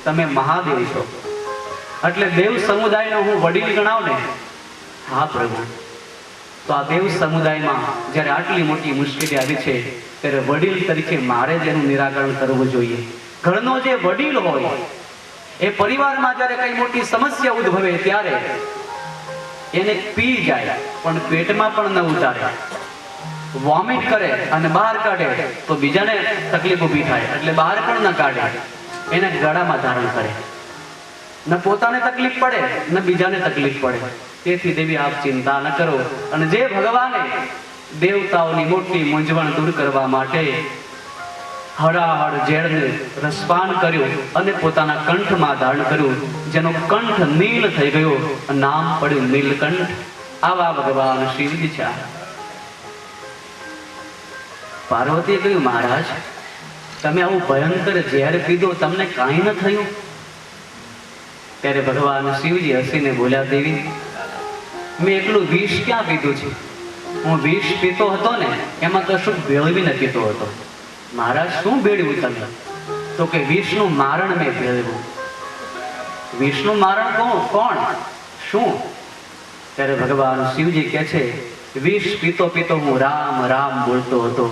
તમે મહાદેવ છો, એટલે દેવ સમુદાયનો હું વડીલ ગણાવ ને? હા પ્રભુ. તો આ દેવ સમુદાયમાં જ્યારે આટલી મોટી મુશ્કેલી આવી છે ત્યારે વડીલ તરીકે મારે જ એનું નિરાકરણ કરવું જોઈએ. ઘરનો જે વડીલ હોય એ પરિવારમાં જ્યારે કઈ મોટી સમસ્યા ઉદ્ભવે ત્યારે એને પી જાય પણ પેટમાં પણ ન ઉતારે, વોમિટ કરે અને બહાર કાઢે તો બીજાને તકલીફ ઊભી થાય એટલે બહાર પણ ન કાઢે, એને ગળામાં ધારણ કરે. ન પોતાને તકલીફ પડે ન બીજાને તકલીફ પડે. તેથી દેવી આપ ચિંતા ન કરો. અને જે ભગવાને દેવતાઓની મોટી મૂંઝવણ દૂર કરવા માટે હળાહળ ઝેરને રસપાન કર્યું અને પોતાના કંઠમાં ધારણ કર્યું, જેનો કંઠ નીલ થઈ ગયો, નામ પડ્યું નીલકંઠ. આવા ભગવાન શિવજી છે. પાર્વતીએ કહ્યું, મહારાજ તમે આવું ભયંકર ઝેર પીધો, તમને કાંઈ ન થયું? ત્યારે ભગવાન શિવજી હસીને બોલ્યા, દેવી મેં એકલું વિષ ક્યાં પીધું છે? હું વિષ પીતો હતો ને એમાં કશું ભેળવીને પીતો હતો. મહારાજ શું ભેળવ્યું તમે? તો કે વિષનું મારણ મેં ભેળવ્યું. વિષનું મારણ કોણ? શું? ત્યારે ભગવાન શિવજી કહે છે, વિષ પીતો પીતો હું રામ રામ બોલતો હતો.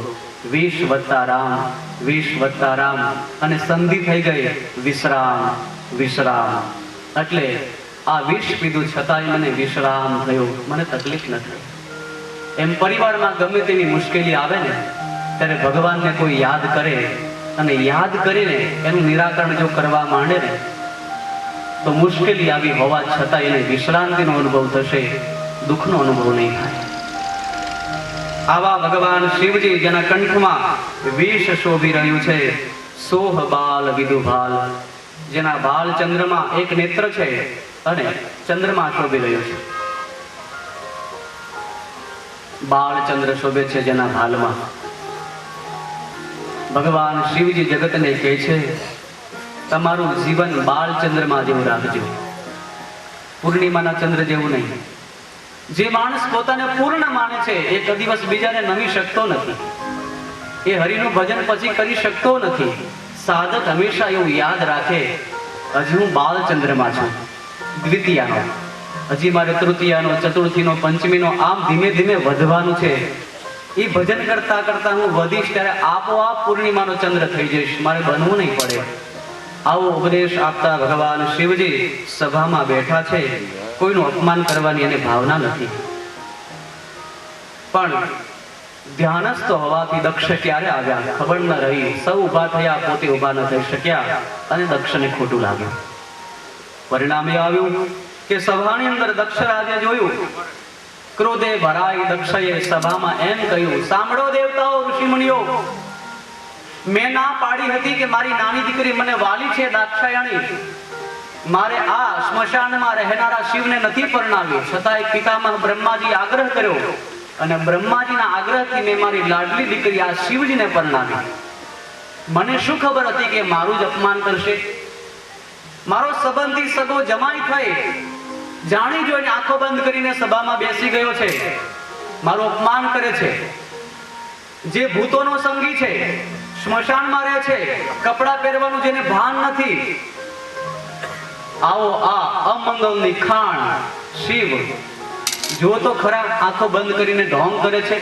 વિષ વત્તા રામ, વિષ વત્તા રામ, અને સંધિ થઈ ગઈ વિશ્રામ વિશ્રામ. એટલે આ વિષ પીધું છતાંય મને વિશ્રામ થયો, મને તકલીફ ન થઈ. એમ પરિવારમાં ગમે તેવી મુશ્કેલી આવે ને ત્યારે ભગવાનને કોઈ યાદ કરે અને યાદ કરીને એનું નિરાકરણ જો કરવા માંડે ને તો મુશ્કેલી આવી હોવા છતાં એને વિશ્રાંતિનો અનુભવ થશે, દુઃખનો અનુભવ નહીં થાય. આવા ભગવાન શિવજી જેના કંઠમાં વિષ શોભી રહ્યું છે, સોહ બાલ વિદુભાલ, જેના બાલ ચંદ્રમાં એક નેત્ર છે અને ચંદ્રમાં શોભી રહ્યો છે. બાળ ચંદ્ર શોભે છે જેના ભાલમાં. ભગવાન શિવજી જગતને કહે છે, તમારું જીવન બાળ ચંદ્રમાં જેવું રાખજો, પૂર્ણિમાના ચંદ્ર જેવું નહીં. જે માણસ પોતાને પૂર્ણ માને છે એ કદી દિવસ બીજાને નમી શકતો નથી, એ હરિનું ભજન પછી કરી શકતો નથી. સાધક હંમેશા એવું યાદ રાખે, હજી હું બાળ ચંદ્રમાં છું, દ્વિતીયાનો, હજી મારે તૃતીયાનો, ચતુર્થીનો, પંચમીનો, આમ ધીમે ધીમે વધવાનું છે. એ ભજન કરતા કરતા હું વધીશ ત્યારે આપોઆપ પૂર્ણિમાનો ચંદ્ર થઈ જઈશ, મારે બનવું નહીં પડે. આવો ઉપદેશ આપતા ભગવાન શિવજી સભામાં બેઠા છે. કોઈનું અપમાન કરવાની એને ભાવના નથી, પણ ધ્યાનસ્થ હોવાથી દક્ષ ક્યારે આવ્યા ખબર ન રહી. સૌ ઉભા થયા, પોતે ઉભા ન થઈ શક્યા અને દક્ષને ખોટું લાગ્યું. પરિણામે આવ્યું કે સભાની અંદર દક્ષ રાજે જોયું, ક્રોધે ભરાઈ દક્ષએ સભામાં એમ કહ્યું, સાંભળો દેવતાઓ, ઋષિમુનિઓ, મેં ના પાડી હતી કે મારી નાની દીકરી મને વાલી છે દાક્ષાયણી, મારે આ સ્મશાનમાં રહેનારા શિવને નથી પરણાવી, છતાંય પિતામહ બ્રહ્માજી આગ્રહ કર્યો અને બ્રહ્માજીના આગ્રહથી મેં મારી લાડલી દીકરી આ શિવજીને પરણાવી. મને શું ખબર હતી કે મારું જ અપમાન કરશે? મારો સંબંધી સગો જમાઈ થઈ જાણી જોઈને આંખો બંધ કરીને સભામાં બેસી ગયો છે, મારું અપમાન કરે છે. જે ભૂતોનો સંગી છે, સ્મશાનમાં રહે છે, કપડા પહેરવાનું જેને ભાન નથી, આવો આ અમંગલની ખાણ શિવ જો તો ખરા આંખો બંધ કરીને ઢોંગ કરે છે.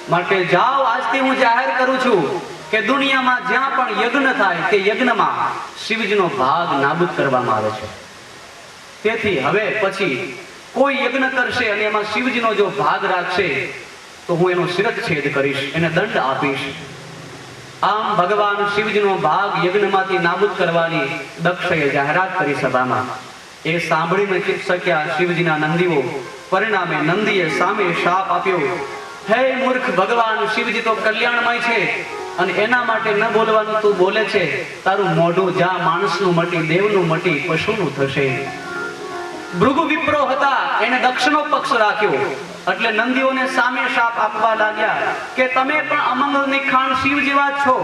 માટે જાઓ, આજથી હું જાહેર કરું છું કે દુનિયામાં જ્યાં પણ યજ્ઞ થાય તે યજ્ઞમાં શિવજીનો ભાગ નાબૂદ કરવામાં આવે છે. તેથી હવે પછી કોઈ યજ્ઞ કરશે અને એમાં શિવજીનો જો ભાગ રાખશે તો હું એનો શિરચ્છેદ કરીશ, એને દંડ આપીશ. આમ ભગવાન શિવજીનો ભાગ યજ્ઞમાંથી નાબૂદ કરવાની દક્ષએ જાહેરાત કરી સભામાં. એ સાંભળીને ચૂપ શક્યા શિવજીના નંદીઓ. પરિણામે નંદીએ સામે શાપ આપ્યો, હે મૂર્ખ, ભગવાન શિવજી તો કલ્યાણમય છે અને એના માટે ન બોલવાનું તું બોલે છે. તારું મોઢું જ્યાં માણસનું મટી, દેવનું મટી, પશુનું થશે. ભૃગુ વિપ્રો હતા, એને દક્ષનો પક્ષ રાખ્યો એટલે નંદીઓને સામે શાપ આપવા લાગ્યા કે તમે પણ અમંગલની ખાણ શિવ જેવા છો,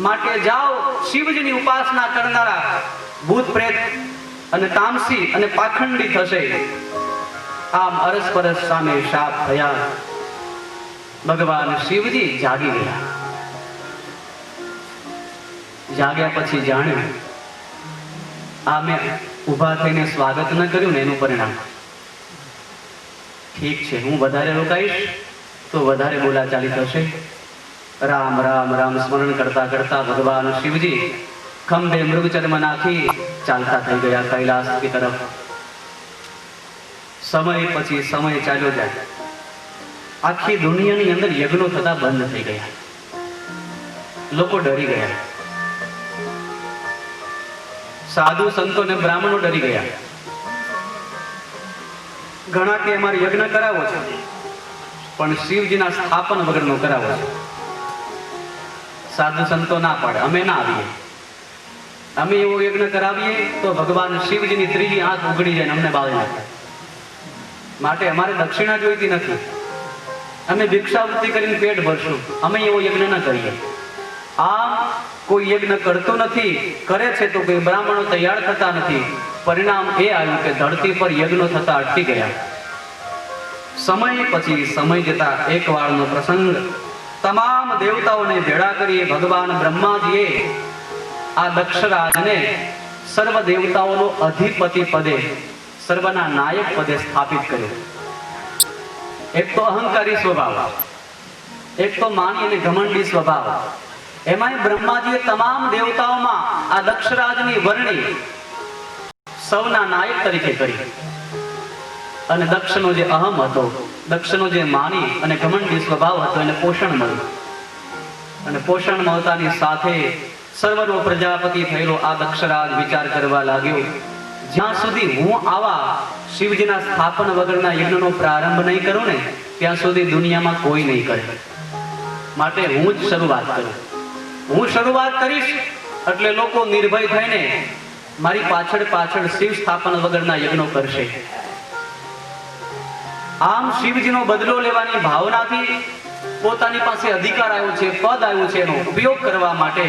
માટે જાઓ, શિવજીની ઉપાસના કરનારા ભૂત પ્રેત અને તામસી અને પાખંડી થશે. આમ અરસપરસ સામે શાપ થયા. ભગવાન શિવજી જાગી ગયા. જાગ્યા પછી જાણ્યું આ મેં ઊભા થઈને સ્વાગત ન કર્યું ને એનું પરિણામ. ઠીક છે, હું વધારે રોકાઈશ તો વધારે બોલાચાલી થશે. રામ રામ રામ સ્મરણ કરતા કરતા ભગવાન શિવજી ખંભે મૃગચર્મ નાખી ચાલતા થઈ ગયા કૈલાસ ની તરફ. સમય પછી સમય ચાલ્યો જાય. આખી દુનિયાની અંદર યજ્ઞો થતા બંધ થઈ ગયા. લોકો ડરી ગયા. સાધુ સંતો ને બ્રાહ્મણો ડરી ગયા. ઘણા કે અમારે યજ્ઞ કરાવો છે, પણ શિવજીના સ્થાપન વગરનો કરાવો છે. સાધુ સંતો ના પાડે, અમે ના આવીએ. અમે એવો યજ્ઞ કરાવીએ તો ભગવાન શિવજીની ત્રીજી આંખ ઉઘડી જાય, અમને બાળી નાખે. માટે અમારે દક્ષિણા જોઈતી નથી. અમે ભિક્ષાવૃત્તિ કરીને પેટ ભરશું. અમે એવો યજ્ઞ ન કરીએ. આમ કોઈ યજ્ઞ કરતો નથી, કરે છે તો કોઈ બ્રાહ્મણો તૈયાર થતા નથી. પરિણામ એ આવ્યું કે ધરતી પર યજ્ઞો થતા અટકી ગયા. સમય પછી સમય જતા એક વારનો પ્રસંગ. તમામ દેવતાઓને ભેળા કરી ભગવાન બ્રહ્માજીએ આ દક્ષરાજને સર્વ દેવતાઓનો અધિપતિ પદે, સર્વના નાયક પદે સ્થાપિત કર્યો. એક તો અહંકારી સ્વભાવ, એક તો માની અને ઘમંડી સ્વભાવ. એમાં બ્રહ્માજીએ તમામ દેવતાઓમાં આ દક્ષરાજની વરણી સૌના નાયક તરીકે કરી. અને દક્ષનો જે અહમ હતો, દક્ષનો જે માની અને ઘમંડી સ્વભાવ હતો, એને પોષણ મળ્યું. અને પોષણ મળતાની સાથે સર્વનો પ્રજાપતિ થયેલો આ દક્ષરાજ વિચાર કરવા લાગ્યો, જ્યાં સુધી હું આવા શિવજીના સ્થાપન વગરના યજ્ઞનો પ્રારંભ નહીં કરું ને, ત્યાં સુધી દુનિયામાં કોઈ નહીં કરે. માટે હું જ શરૂઆત કરું. હું શરૂઆત કરીશ એટલે લોકો નિર્ભય થઈને મારી પાછળ પાછળ શિવ સ્થાપન વગરના યજ્ઞો કરશે. આમ શિવજીનો બદલો લેવાની ભાવનાથી પોતાની પાસે અધિકાર આવ્યો છે, પદ આવ્યું છે, એનો ઉપયોગ કરવા માટે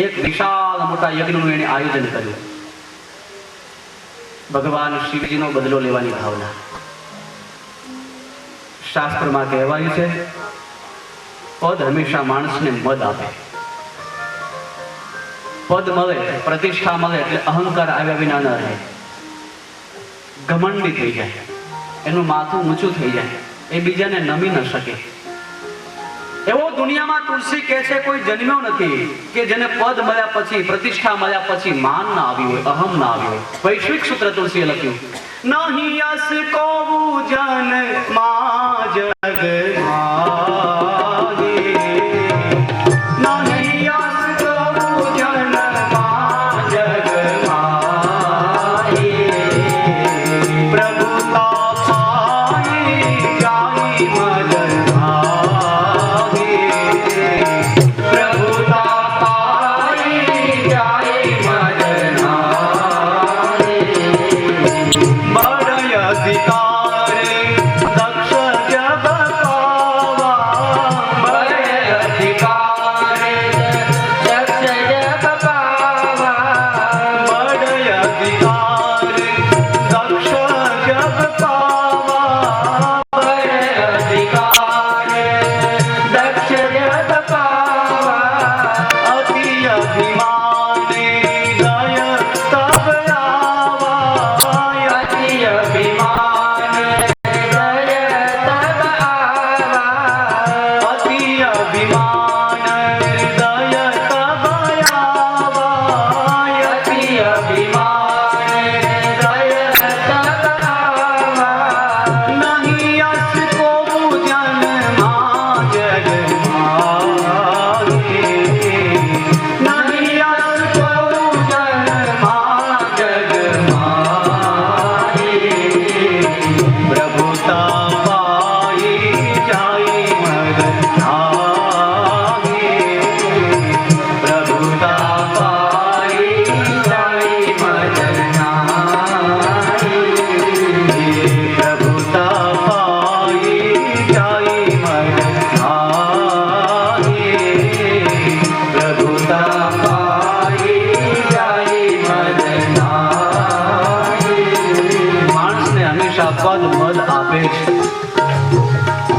એક વિશાળ મોટા યજ્ઞનું એને આયોજન કર્યું. ભગવાન શિવજીનો બદલો લેવાની ભાવના. શાસ્ત્રમાં કહેવાયું છે, પદ હંમેશા માણસને મદ આપે. પદ મળે, પ્રતિષ્ઠા મળે એટલે અહંકાર આવ્યા વિના ન રહે. ઘમંડી થઈ જાય, એનું માથું ઊંચું થઈ જાય, એ બીજાને નમી ન શકે. એવો દુનિયામાં તુલસી કહે છે કોઈ જન્મ્યો નથી કે જેને પદ મળ્યા પછી, પ્રતિષ્ઠા મળ્યા પછી માન ના આવ્યું હોય, અહમ ના આવ્યું હોય. વૈશ્વિક સૂત્ર તુલસીએ લખ્યું, નહીં યસ કોવું જન મા જગ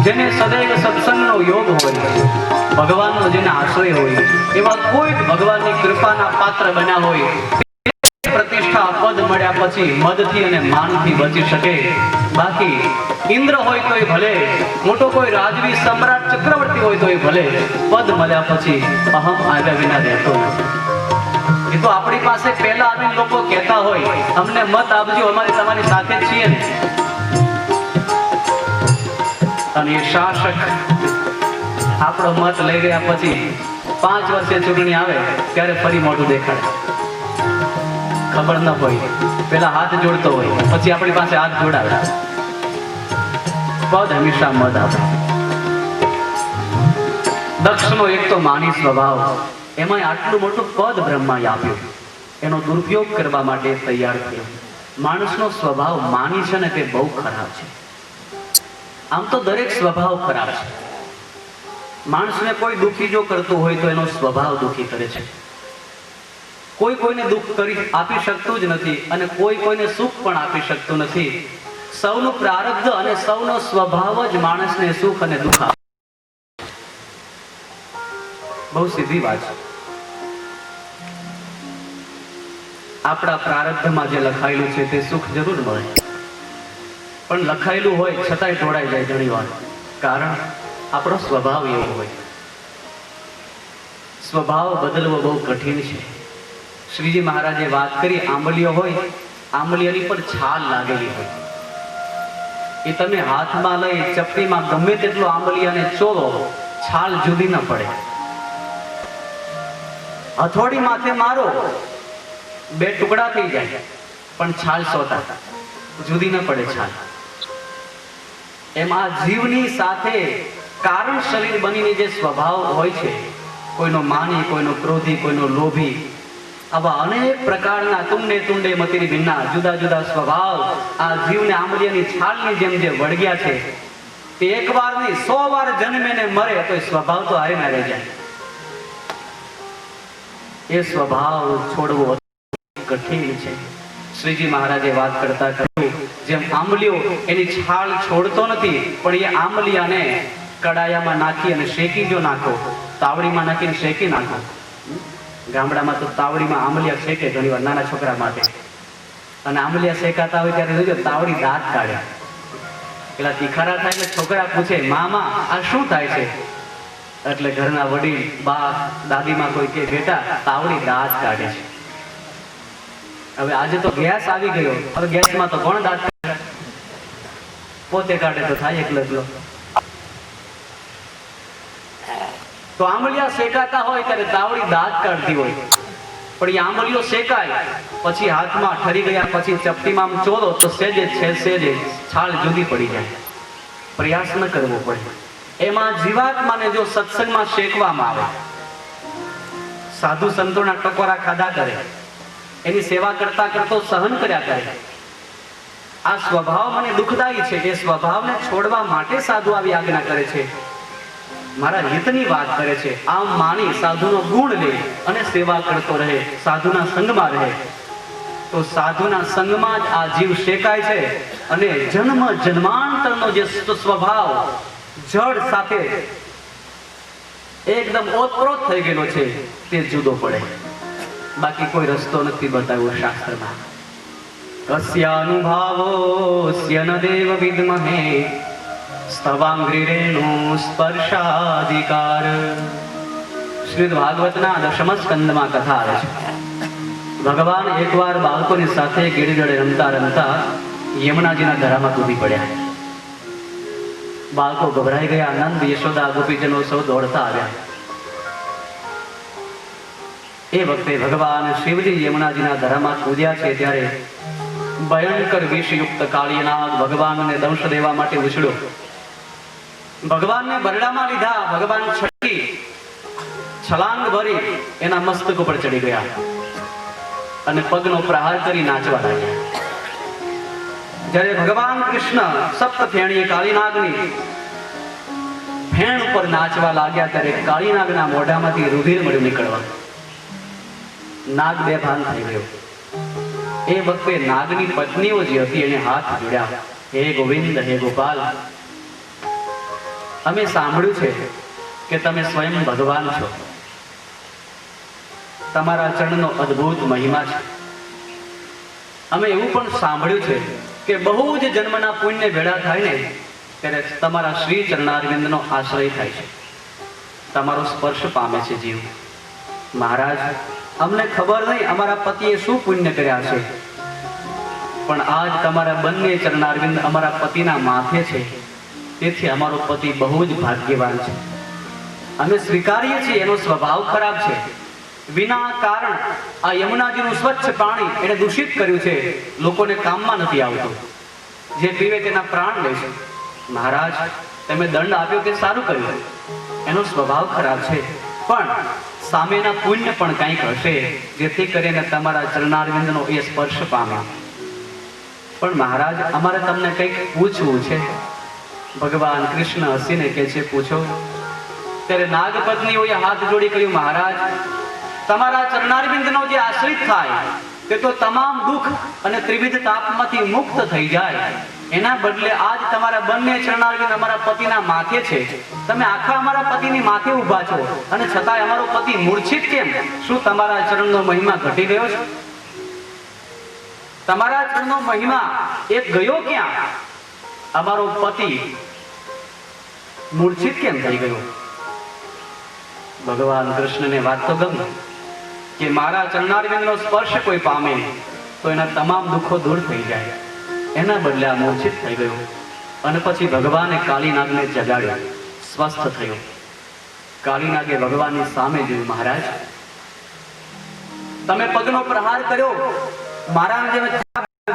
જેને સદૈવ સત્સંગનો યોગ હોય, ભગવાનનો જેને આશ્રય હોય, એવા કોઈ ભગવાનની કૃપાના પાત્ર બન્યા હોય, પ્રતિષ્ઠા કર્યા પછી મદથી અને માનથી બચી શકે. બાકી ઇન્દ્ર હોય તોય ભલે, મોટો કોઈ રાજવી સમ્રાટ ચક્રવર્તી હોય તોય ભલે, પદ મળ્યા પછી અહમ આવ્યા વિના રહેતો નથી. એ તો આપણી પાસે પહેલા આવીને લોકો કહેતા હોય અમને મત આપજો, અમારી તમારી સાથે જ છીએ ને. અને એ શાસક આપણો મત લઈ ગયા પછી 5 વર્ષે ચૂંટણી આવે ત્યારે ફરી મોઢું દેખાડે. ખબર ન હોય, પેલા હાથ જોડતો હોય, પછી આપણી પાસે હાથ જોડાવે. પદ હંમેશા મત આપે. દક્ષનો એક તો માની સ્વભાવ, એમાં આટલું મોટું પદ બ્રહ્માએ આપ્યું, એનો દુરુપયોગ કરવા માટે તૈયાર થયો. માણસનો સ્વભાવ માની છે ને તે બહુ ખરાબ છે. આમ તો દરેક સ્વભાવ ખરાબ છે. માણસને કોઈ દુઃખી જો કરતું હોય તો એનો સ્વભાવ દુઃખી કરે છે. કોઈ કોઈને દુઃખ કરી આપી શકતું જ નથી અને કોઈ કોઈને સુખ પણ આપી શકતું નથી. સૌનું પ્રારબ્ધ અને સૌનો સ્વભાવ જ માણસને સુખ અને દુઃખ આપે. બહુ સીધી વાત છે. આપણા પ્રારબ્ધમાં જે લખાયેલું છે તે સુખ જરૂર મળે, પણ લખાયેલું હોય છતાંય ઢોળાઈ જાય ઘણી વાર. કારણ આપણો સ્વભાવ એવો હોય. સ્વભાવ બદલવો બહુ કઠિન છે. શ્રીજી મહારાજે વાત કરી, આંબલીઓ હોય, આંબલીઓની પર છાલ લાગેલી હોય, એ તમે હાથમાં લઈ ચપટીમાં ગમે તેટલો આંબલીયાને ચોરો, છાલ જુદી ન પડે. હથોડી માથે મારો, 2 ટુકડા થઈ જાય, પણ છાલ સોતા જુદી ન પડે છાલ. એમ આ જીવની સાથે કારણ શરીર બનીને જે સ્વભાવ હોય છે, કોઈનો માની, કોઈનો ક્રોધી, કોઈનો લોભી, આવા અનેક પ્રકારના તુંડે તુંડે મતીની ભિન્ના જુદા જુદા સ્વભાવ આ જીવને આંબલિયાની છાલની જેમ જે વળગ્યા છે, તે એક વાર નહીં 100 વાર જન્મે ને મરે તો સ્વભાવ તો હારે ના રહી જાય. એ સ્વભાવ છોડવો કઠિન છે. શ્રીજી મહારાજે વાત કરતા કહ્યું, જેમ આંબલીઓ એની છાલ છોડતો નથી, પણ એ આંબલિયાને કડાયામાં નાખી અને શેકી જો નાખો, તાવડીમાં નાખીને શેકી નાખો. ગામડામાં તો તાવડીમાં આંબલિયા શેકે ઘણી વાર નાના છોકરા માટે. અને આંબલિયા શેકાતા હોય ત્યારે જોજો તાવડી દાંત કાઢે. પેલા તીખારા થાય એટલે છોકરા પૂછે, મામા આ શું થાય છે? એટલે ઘરના વડીલ, બા, દાદીમાં કોઈ કે, બેટા તાવડી દાંત કાઢે છે. હવે આજે તો ગેસ આવી ગયો, હવે ગેસમાં તો કોણ દાંત કાઢે? પોતે કાઢે તો થાય એકલો. તો આંબલિયા શેકાતા હોય ત્યારે તાવડી દાંત કાઢતી હોય, પણ એ આંબલિયો શેકાય પછી હાથમાં ઠરી ગયા પછી ચપટીમાં આમ ચોરો તો સેજે છાલ જુદી પડી જાય. પ્રયાસ ન કરવો પડે. એમાં જીવાત્માને જો સત્સંગમાં શેકવામાં આવે, સાધુ સંતોના ટકોરા ખાધા કરે, એની સેવા કરતા કરતો સહન કર્યા કરે, આ સ્વભાવ મને દુઃખદાયી છે, એ સ્વભાવને છોડવા માટે સાધુ આવી આજ્ઞા કરે છે, મારા હિતની વાત કરે છે. આમ માની સાધુનો ગુણ લે અને સેવા કરતો રહે, સાધુના સંગમાં રહે, તો સાધુના સંગમાં જ આ જીવ શેકાય છે અને જન્મ જન્માંતરનો જે સ્વભાવ જળ સાથે એકદમ ઓતપ્રોત થઈ ગયેલો છે તે જુદો પડે. બાકી કોઈ રસ્તો નથી બતાવ્યો શાસ્ત્રમાં. કસ્યાનુભાવો સ્યન દેવ વિદ્મહે સ્તવાંગ્રીરેણુ સ્પર્શાધિકાર. શ્રીમદ ભાગવતના 10મ સ્કંદમાં કથા આવે છે. ભગવાન એકવાર બાળકોની સાથે ગીરજડે રમતા રમતા યમુનાજીના ધરામાં કૂદી પડ્યા. બાળકો ગભરાઈ ગયા. નંદ, યશોદા, ગોપીજનો સૌ દોડતા આવ્યા. એ વખતે ભગવાન શિવજી યમુનાજીના ધરામાં કૂદ્યા છે ત્યારે ભયંકર વિષયુક્ત કાળીનાગ ભગવાનને દંશ દેવા માટે ઉછળ્યો. ભગવાનને બરડામાં લીધા. ભગવાન છટકી છલાંગ ભરી એના મસ્તક ઉપર ચડી ગયા અને પગનો પ્રહાર કરી નાચવા લાગ્યા. જ્યારે ભગવાન કૃષ્ણ સપ્ત ફેણીએ કાળીનાગની ફેણ ઉપર નાચવા લાગ્યા ત્યારે કાળીનાગના મોઢામાંથી રુધિર મળ્યું નીકળવા. નાગ બેભાન થઈ ગયો. એ વખતે નાગની પત્નીઓ જે હતી એને હાથ જોડ્યા, હે ગોવિંદ, હે ગોપાલ, અમે સાંભળ્યું છે કે તમે સ્વયં ભગવાન છો, તમારા ચરણનો અદ્ભુત મહિમા છે. અમે એવું પણ સાંભળ્યું છે કે બહુ જ જન્મના પુણ્ય ભેળા થાય ને ત્યારે તમારા શ્રી ચરણારવિંદનો આશ્રય થાય છે, તમારો સ્પર્શ પામે છે જીવ. મહારાજ, અમને ખબર નહીં અમારા પતિએ શું પુણ્ય કર્યા છે, પણ આજ તમારા બંને ચરણારવિંદ અમારા પતિના માથે છે, તેથી અમારો પતિ બહુ જ ભાગ્યવાન છે. અમે સ્વીકારીએ છીએ એનો સ્વભાવ ખરાબ છે. વિના કારણ આ યમુનાજીનું સ્વચ્છ પાણી એને દૂષિત કર્યું છે, લોકોને કામમાં નથી આવતું, જે પીવે તેના પ્રાણ લે છે. મહારાજ, તમે દંડ આપ્યો તે સારું કર્યું, એનો સ્વભાવ ખરાબ છે, પણ સામેના પુણ્ય પણ કંઈક હશે જેથી કરીને તમારા ચરણારવિંદનો એ સ્પર્શ પામ્યા. પણ મહારાજ, અમારે તમને કંઈક પૂછવું છે. ભગવાન કૃષ્ણ હસીને કહે છે, પૂછો. ત્યારે નાગપત્નીઓએ હાથ જોડી કહ્યું, મહારાજ, તમારા ચરણારવિંદનો જે આશ્રિત થાય તે તો તમામ દુઃખ અને ત્રિવિધ તાપમાંથી મુક્ત થઈ જાય. એના બદલે આજ તમારા બંને ચરણારવિંદ અમારા પતિના માથે છે. તમે આખા અમારા પતિની માથે ઊભા છો અને છતાંય અમારો પતિ મૂર્છિત કેમ? શું તમારા ચરણનો મહિમા ઘટી ગયો છે? તમારા ચરણનો મહિમા એ ગયો ક્યાં? અમારો પતિ મૂર્છિત કેમ થઈ ગયો? ભગવાન કૃષ્ણને વાત તો ગમી કે મારા ચરણારવિંદનો સ્પર્શ કોઈ પામે તો એના તમામ દુઃખો દૂર થઈ જાય. એના બદલે આ મૂર્છિત થઈ ગયો. અને પછી ભગવાને કાળીનાગને જગાડ્યો, સ્વસ્થ થયો. કાળીનાગે ભગવાનની સામે જોયું, મહારાજ, તમે પગનો પ્રહાર કર્યો, મારા જે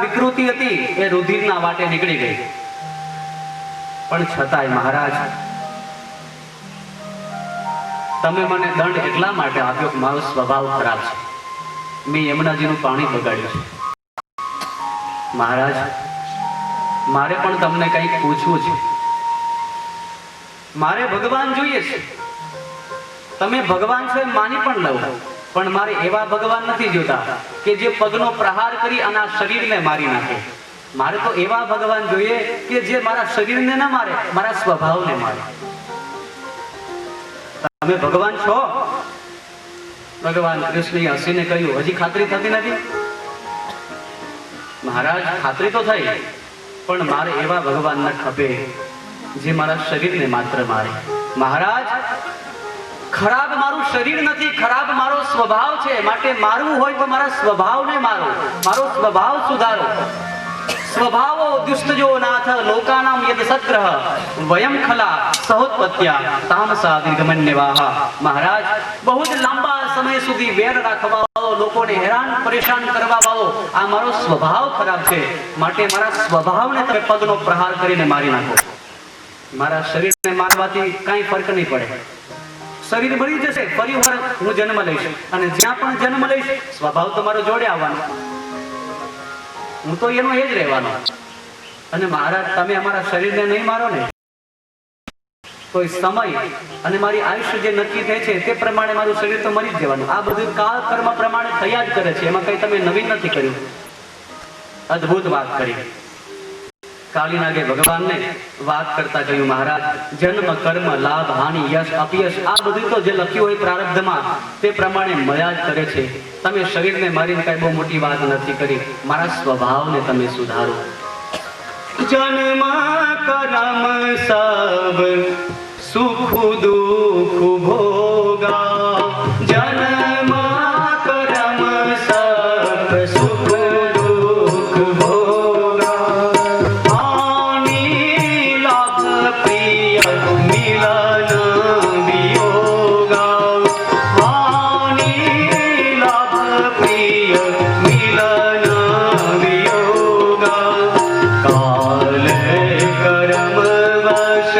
વિકૃતિ હતી એ રુધિરના વાટે નીકળી ગઈ, પણ છતાંય મહારાજ, તમે મને દંડ એટલા માટે આપ્યો કે મારો સ્વભાવ ખરાબ છે, મેં યમુનાજીનું પાણી બગાડ્યું છે. મહારાજ, મારે પણ તમને કંઈક પૂછવું છે. મારે ભગવાન જોઈએ છે. તમે ભગવાન છો એમ માની પણ લઉં, પણ મારે એવા ભગવાન નથી જોતા કે જે પગનો પ્રહાર કરી અને આ શરીરને મારી નાખે. મારે તો એવા ભગવાન જોઈએ કે જે મારા શરીરને ના મારે, મારા સ્વભાવને મારે. તમે ભગવાન છો? ભગવાન કૃષ્ણએ હસીને કહ્યું, હજી ખાતરી થતી નથી? મહારાજ, ખાતરી તો થઈ, પણ મારે એવા ભગવાન ન ખપે જે મારા શરીરને માત્ર મારે. મહારાજ, ખરાબ મારું શરીર નથી, ખરાબ મારો સ્વભાવ છે. માટે મારવું હોય તો મારા સ્વભાવને મારો, મારો સ્વભાવ સુધારો. સ્વભાવો દુષ્ટજો નાથ લોકાનામ યદ સત્રહ વયમ ખલા સહોત્પત્યા તામસા દીર્ઘમન્યવાહ. મહારાજ, બહુ જ લાંબા સમય સુધી વેર રાખવા વાળો, લોકોને હેરાન પરેશાન કરવા વાળો આ મારો સ્વભાવ ખરાબ છે. માટે મારા સ્વભાવને તમે પગનો પ્રહાર કરીને મારી નાખો. મારા શરીરને મારવાથી કાંઈ ફરક નહીં પડે. શરીર મરી જશે, ફરી વાર હું જન્મ લઈશ, અને જ્યાં પણ જન્મ લઈશ સ્વભાવ તો મારો જોડે આવવાનો, હું તો એનો એ જ રહેવાનો. અને મહારાજ, તમે અમારા શરીરને નહીં મારો ને તો સમય અને મારી આયુષ્ય જે નક્કી થાય છે તે પ્રમાણે મારું શરીર તો મરી જ જવાનું. આ બધું કાળ કર્મ પ્રમાણે થયા જ કરે છે, એમાં કઈ તમે નવીન નથી કર્યું. અદ્ભુત વાત કરી. કાળીનાગે ભગવાનને વાત કરતા કહ્યું, મહારાજ, જન્મ કર્મ લાભ હાનિ યશ અપયશ આ બધું તો જે લખ્યું હોય પ્રારબ્ધમાં તે પ્રમાણે મળ્યા જ કરે છે. તમે શરીરને મારીને કઈ બહુ મોટી વાત નથી કરી. મારા સ્વભાવને તમે સુધારો. જન્મ કર્મ સબ સુખ દુઃખ ભોગા, જન્મ કર્મ સબ સુખ દુઃખ ભોગા, હાનિ લાભ પ્રિય મિલન વિયોગા, હાનિ લાભ પ્રિય મિલન વિયોગા, કાલે કર્મ વશ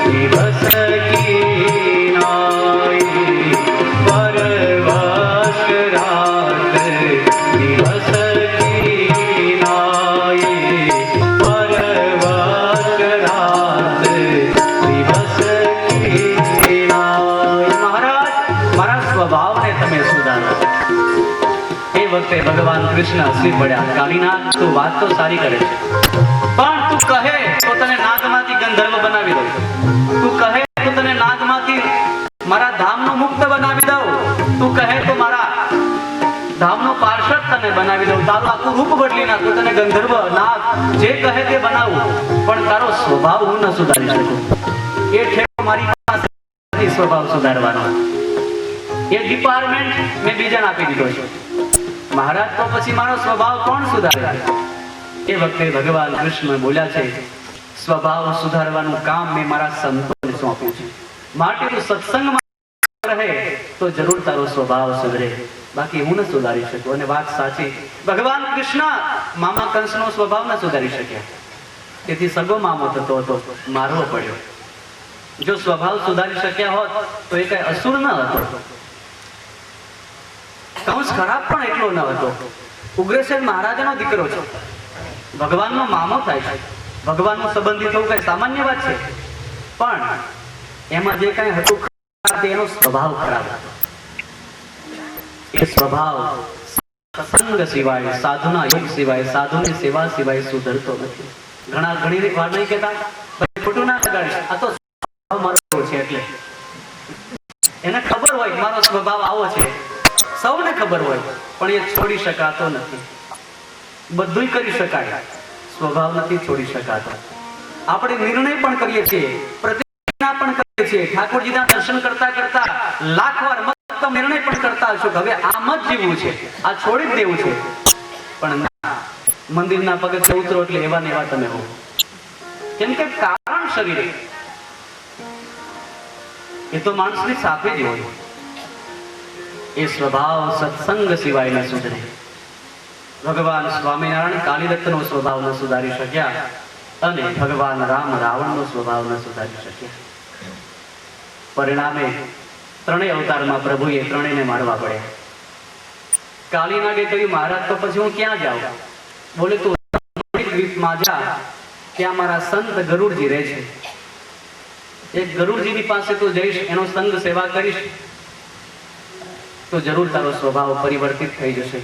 દિવસ કી વખતે ભગવાન કૃષ્ણ હસી પડ્યા. કાળીનાથ, તું વાત તો સારી કરે છે, પણ તું કહે તો તને નાગમાંથી ગંધર્વ બનાવી દઉં. તું કહે તો તને નાગમાંથી મારા ધામનો મુક્ત બનાવી દઉં. તું કહે તો મારા ધામનો પાર્ષદ તને બનાવી દઉં. તારું આખું રૂપ બદલી નાખું, તને ગંધર્વ નાગ જે કહે તે બનાવું, પણ તારો સ્વભાવ હું ન સુધારી શકું. એ ઠેકો મારી પાસે નથી સ્વભાવ સુધારવાનો. એ ડિપાર્ટમેન્ટ મેં બીજાને આપી દીધો છે. મહારાજ, તો પછી મારો સ્વભાવ કોણ સુધારે? એ વખતે ભગવાન કૃષ્ણ બોલ્યા છે, સ્વભાવ સુધારવાનું કામ મેં મારા સંતોને સોંપ્યું છે. માટે તું સત્સંગમાં રહે તો જરૂર તારો સ્વભાવ સુધરે, બાકી હું ન સુધારી શકું. અને વાત સાચી, ભગવાન કૃષ્ણ મામા કંસનો સ્વભાવ ન સુધારી શક્યા. તેથી સગો મામો થતો હતો, મારવો પડ્યો. જો સ્વભાવ સુધારી શક્યા હોત તો એ કઈ અસુર ન હતો. કંસ ખરાબ પણ એટલો ન હતો. ઉગ્રસેન મહારાજાનો દીકરો છે, ભગવાનનો મામો થાય છે. ભગવાનનો સંબંધી થવું કઈ સામાન્ય વાત છે, પણ એમાં જે કઈ હતું એનો સ્વભાવ ખરાબ હતો. એ સ્વભાવ સત્સંગ સિવાય, સાધુના યોગ સિવાય, સાધુની સેવા સિવાય સુધરતો નથી. ઘણી વાર નહીં કહેતા, ખોટું ના લગાડીશ, આ તો સ્વભાવ મારો છે. એટલે એને ખબર હોય મારો સ્વભાવ આવો છે, સૌને ખબર હોય, પણ એ છોડી શકાતો નથી. બધું કરી શકાય, સ્વભાવ નથી છોડી શકાતો. આપણે નિર્ણય પણ કરીએ છીએ, પ્રતિજ્ઞા પણ કરીએ છીએ, ઠાકોરજીના દર્શન કરતા કરતા લાખ વાર નિર્ણય પણ કરતા હશો કે હવે આમ જ જીવવું છે, આ છોડી જ દેવું છે. પણ મંદિરના પગથિયે ઉતરો એટલે એવા ને એવા તમે હો. કેમ કે કારણ શરીર એ તો માણસની સાથે જ હોય. એ સ્વભાવ સત્સંગ સિવાય ન સુધરે. ભગવાન સ્વામિનારાયણ કાલિદત્તનો સ્વભાવ ન સુધારી શક્યા, અને ભગવાન રામ રાવણનો સ્વભાવ ન સુધારી શક્યા. પરિણામે ત્રણેય અવતારમાં પ્રભુએ ત્રણેયને મારવા પડ્યા. કાલિનાગે કહ્યું, મહારાજ, તો પછી હું ક્યાં જાઉં? બોલે, તું દ્વીપમાં જા, ત્યાં મારા સંત ગરુડજી રહે છે. એ ગરુડજીની પાસે તું જઈશ, એનો સંગ સેવા કરીશ તો જરૂર તારો સ્વભાવ પરિવર્તિત થઈ જશે.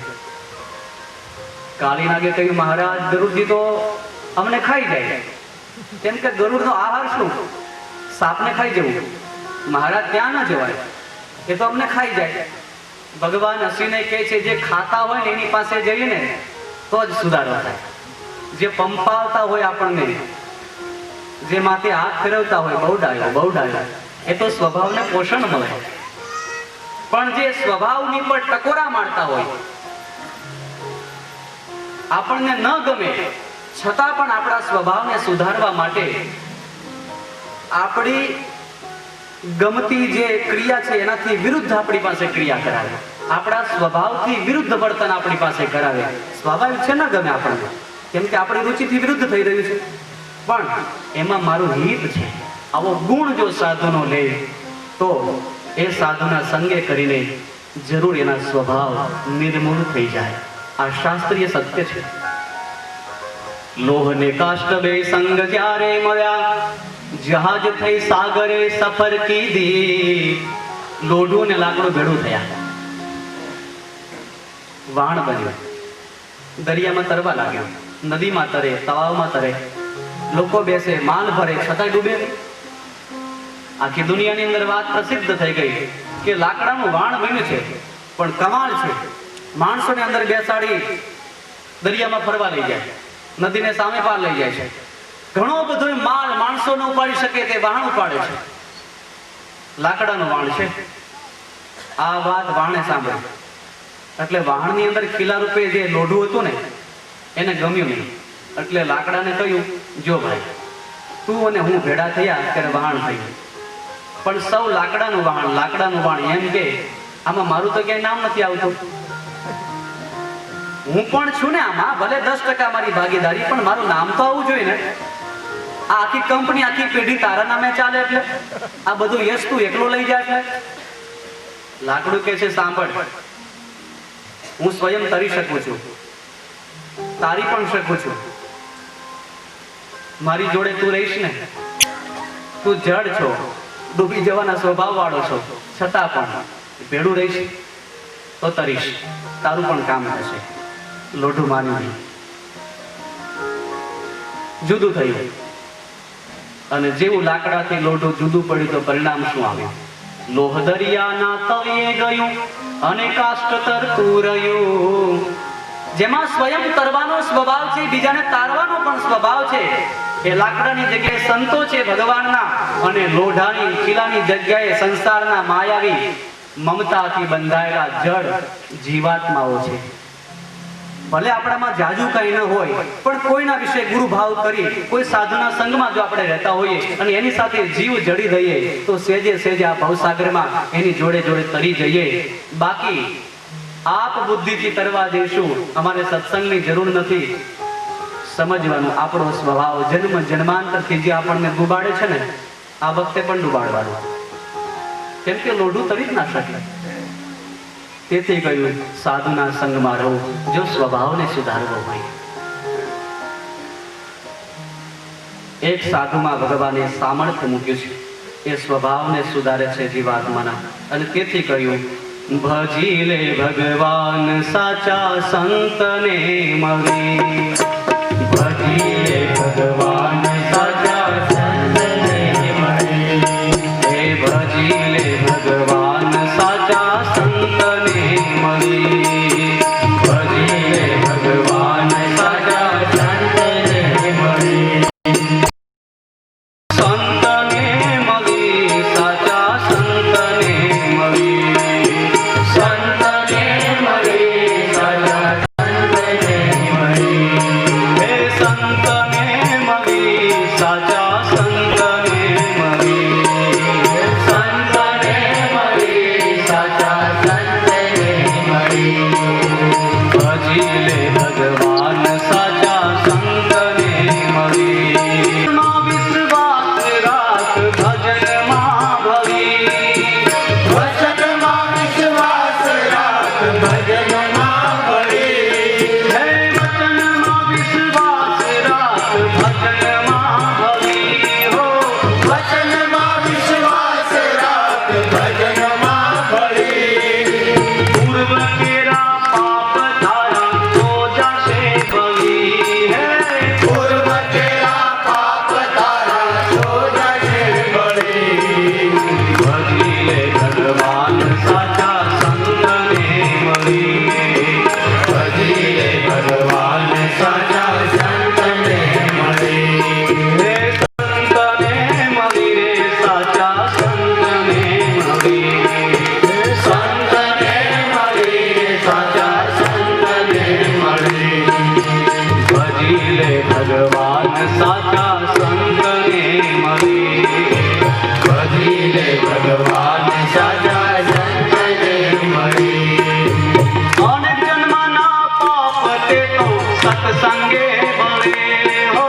કાલિનાગે કહ્યું, મહારાજ, ગરુડજી તો અમને ખાઈ જાય. કેમ કે ગરુડનો આહાર શું? સાપને ખાઈ જવું. મહારાજ, ત્યાં ના જવાય, એ તો અમને ખાઈ જાય. ભગવાન હસીને કહે છે, જે ખાતા હોય ને એની પાસે જઈને તો જ સુધારો થાય. જે પંપાવતા હોય આપણને, જે માથે હાથ ફેરવતા હોય, બહુ ડાયો, એ તો સ્વભાવને પોષણ મળે. પણ જે સ્વભાવની પર ટકોરા મારતા હોય, આપણને ન ગમે છતાં પણ આપણા સ્વભાવને સુધારવા માટે આપણી ગમતી જે ક્રિયા છે એનાથી વિરુદ્ધ આપણી પાસે ક્રિયા કરાવે, આપણા સ્વભાવથી વિરુદ્ધ વર્તન આપણી પાસે કરાવે. સ્વાભાવિક છે, ન ગમે આપણને, કેમ કે આપણી રુચિથી વિરુદ્ધ થઈ રહ્યું છે, પણ એમાં મારું હિત છે. આવો ગુણ જો સાધુનો લે તો એ સાધુના સંગે કરીને જરૂર એના સ્વભાવ નિર્મૂળ થઈ જાય. આ શાસ્ત્રીય સત્ય છે. લોહને કાષ્ટબે સંગ ક્યારે મળ્યા, જહાજ થઈ સાગરે સફર કીધી. લોઢું ને લાકડું ભેડું થયા, વાણ બન્યું, દરિયામાં તરવા લાગ્યો, નદીમાં તરે, તળાવમાં તરે, લોકો બેસે, માલ ભરે, છતાંય ડૂબે. આખી દુનિયાની અંદર વાત પ્રસિદ્ધ થઈ ગઈ કે લાકડાનું વાણ બન્યું છે, પણ કમાલ છે, માણસોને અંદર બેસાડી દરિયામાં ફરવા લઈ જાય, નદીને સામે પાર લઈ જાય છે. ઘણો બધો માલ માણસોને ઉપાડી શકે તે વાહન ઉપાડે છે. લાકડાનું વાણ છે. આ વાત વાણે સાંભળી એટલે વાહનની અંદર ખીલા રૂપે જે લોઢું હતું ને એને ગમ્યું નહીં. એટલે લાકડાને કહ્યું, જો ભાઈ, તું અને હું ભેડા થયા ત્યારે વાહન થયું, પણ સૌ લાકડાનું વાણ એમ કે આમાં મારું તો ક્યાંય નામ નથી આવતું. હું પણ છું ને આમાં, ભલે 10% મારી ભાગીદારી, પણ મારું નામ તો આવવું જોઈએ ને. આ આખી કંપની, આખી પેઢી તારા નામે ચાલે, એટલે આ બધું યશ તું એકલો લઈ જાય. એટલે લાકડું કે છે, સાંભળ, હું સ્વયં તરી શકું છું, તારી પણ શકું છું. મારી જોડે તું રહીશ ને, તું જડ છો, ડૂબી જવાના સ્વભાવ વાળો છો, છતાં પણ ભેડું રહીશ. તો તરીશ, તારું પણ કામ થશે. લોઢું માન્યું નહીં, જુદું થયું. અને જેવું લાકડાથી લોઢું જુદું પડ્યું તો પરિણામ શું આવ્યું? લોહ દરિયાના તળિયે ગયું અને કાષ્ટ તરતું રહ્યું. જેમાં સ્વયં તરવાનો સ્વભાવ છે, બીજાને તારવાનો પણ સ્વભાવ છે, એ લાકડાની જગ્યાએ સંતો છે ભગવાનના, અને લોઢાની ખીલાની જગ્યાએ સંસારના માયાવી મમતાથી બંધાયેલા જળ જીવાત્માઓ છે. ભલે આપણામાં જાજુ કઈ ન હોય, પણ કોઈના વિશે ગુરુ ભાવ કરી કોઈ સાધુના સંગમાં જો આપણે રહેતા હોઈએ અને એની સાથે જીવ જડી દઈએ તો સેજે સેજે આ ભવસાગરમાં એની જોડે જોડે તરી જઈએ. બાકી આપ બુદ્ધિથી તરવા જઈશું, અમારે સત્સંગની જરૂર નથી. સમજવાનું આપણો સ્વભાવ જન્મ જન્માંતરથી જે આપણને ડૂબાડે છે ને, આ વખતે પણ ડૂબાડવાનું, કેમ કે લોઢું તરી જ ના શકે. તેથી કહ્યું સાધુના સંગમાં રહો જો સ્વભાવને સુધારવો હોય. એક સાધુમાં ભગવાને સામર્થ્ય મૂક્યું છે, એ સ્વભાવને સુધારે છે જીવાત્માના. અને તેથી કહ્યું ભજી લે ભગવાન સાચા સંતને મળે. ભજી લે ભગવાન સાચા સંતને મળે. હે ભજી લે ભગવાન સાચા સંતને મળે. ભજી લે ભગવાન સાચા સંતને મળે. સંતને મળી સાચા સંતને મળી. સંતને મળી સાચા સંતને મળી. હે સંતને મળી સાચા સંતને મળી. સંતને મળી સાચા સંતને મળી. ભજી લે ભગવાન સાચા સંતને મળી. વિશ્વાસ રાખ ભજનમાં ભળી. વચનમાં વિશ્વાસ રાખ ભજનમાં ભળી. હે વચનમાં વિશ્વાસ રાખ ભજનમાં ભળી. હો વચનમાં વિશ્વાસ રાખ ભજનમાં ભળી. પૂર્વ કેરા પાપ ધારા તો જશે ભળી. હે પૂર્વ કેરા પાપ ધારા તો જશે ભળી. ભજી લે ભગવાન સાચા સંતને મળી. ભજી લે ભગવાન સાચા સંતને મળી. હે સંતને મળી રે સાચા સંતને મળી. સંતને મળી રે સાચા સંતને મળી. ભજી લે ભગવાન સાચા સંતને મળી. ભજી લે ભગવાન સાચા સંતને મળી. અનેક જન્મના પાપ તે તો સત્સંગે બળે. હો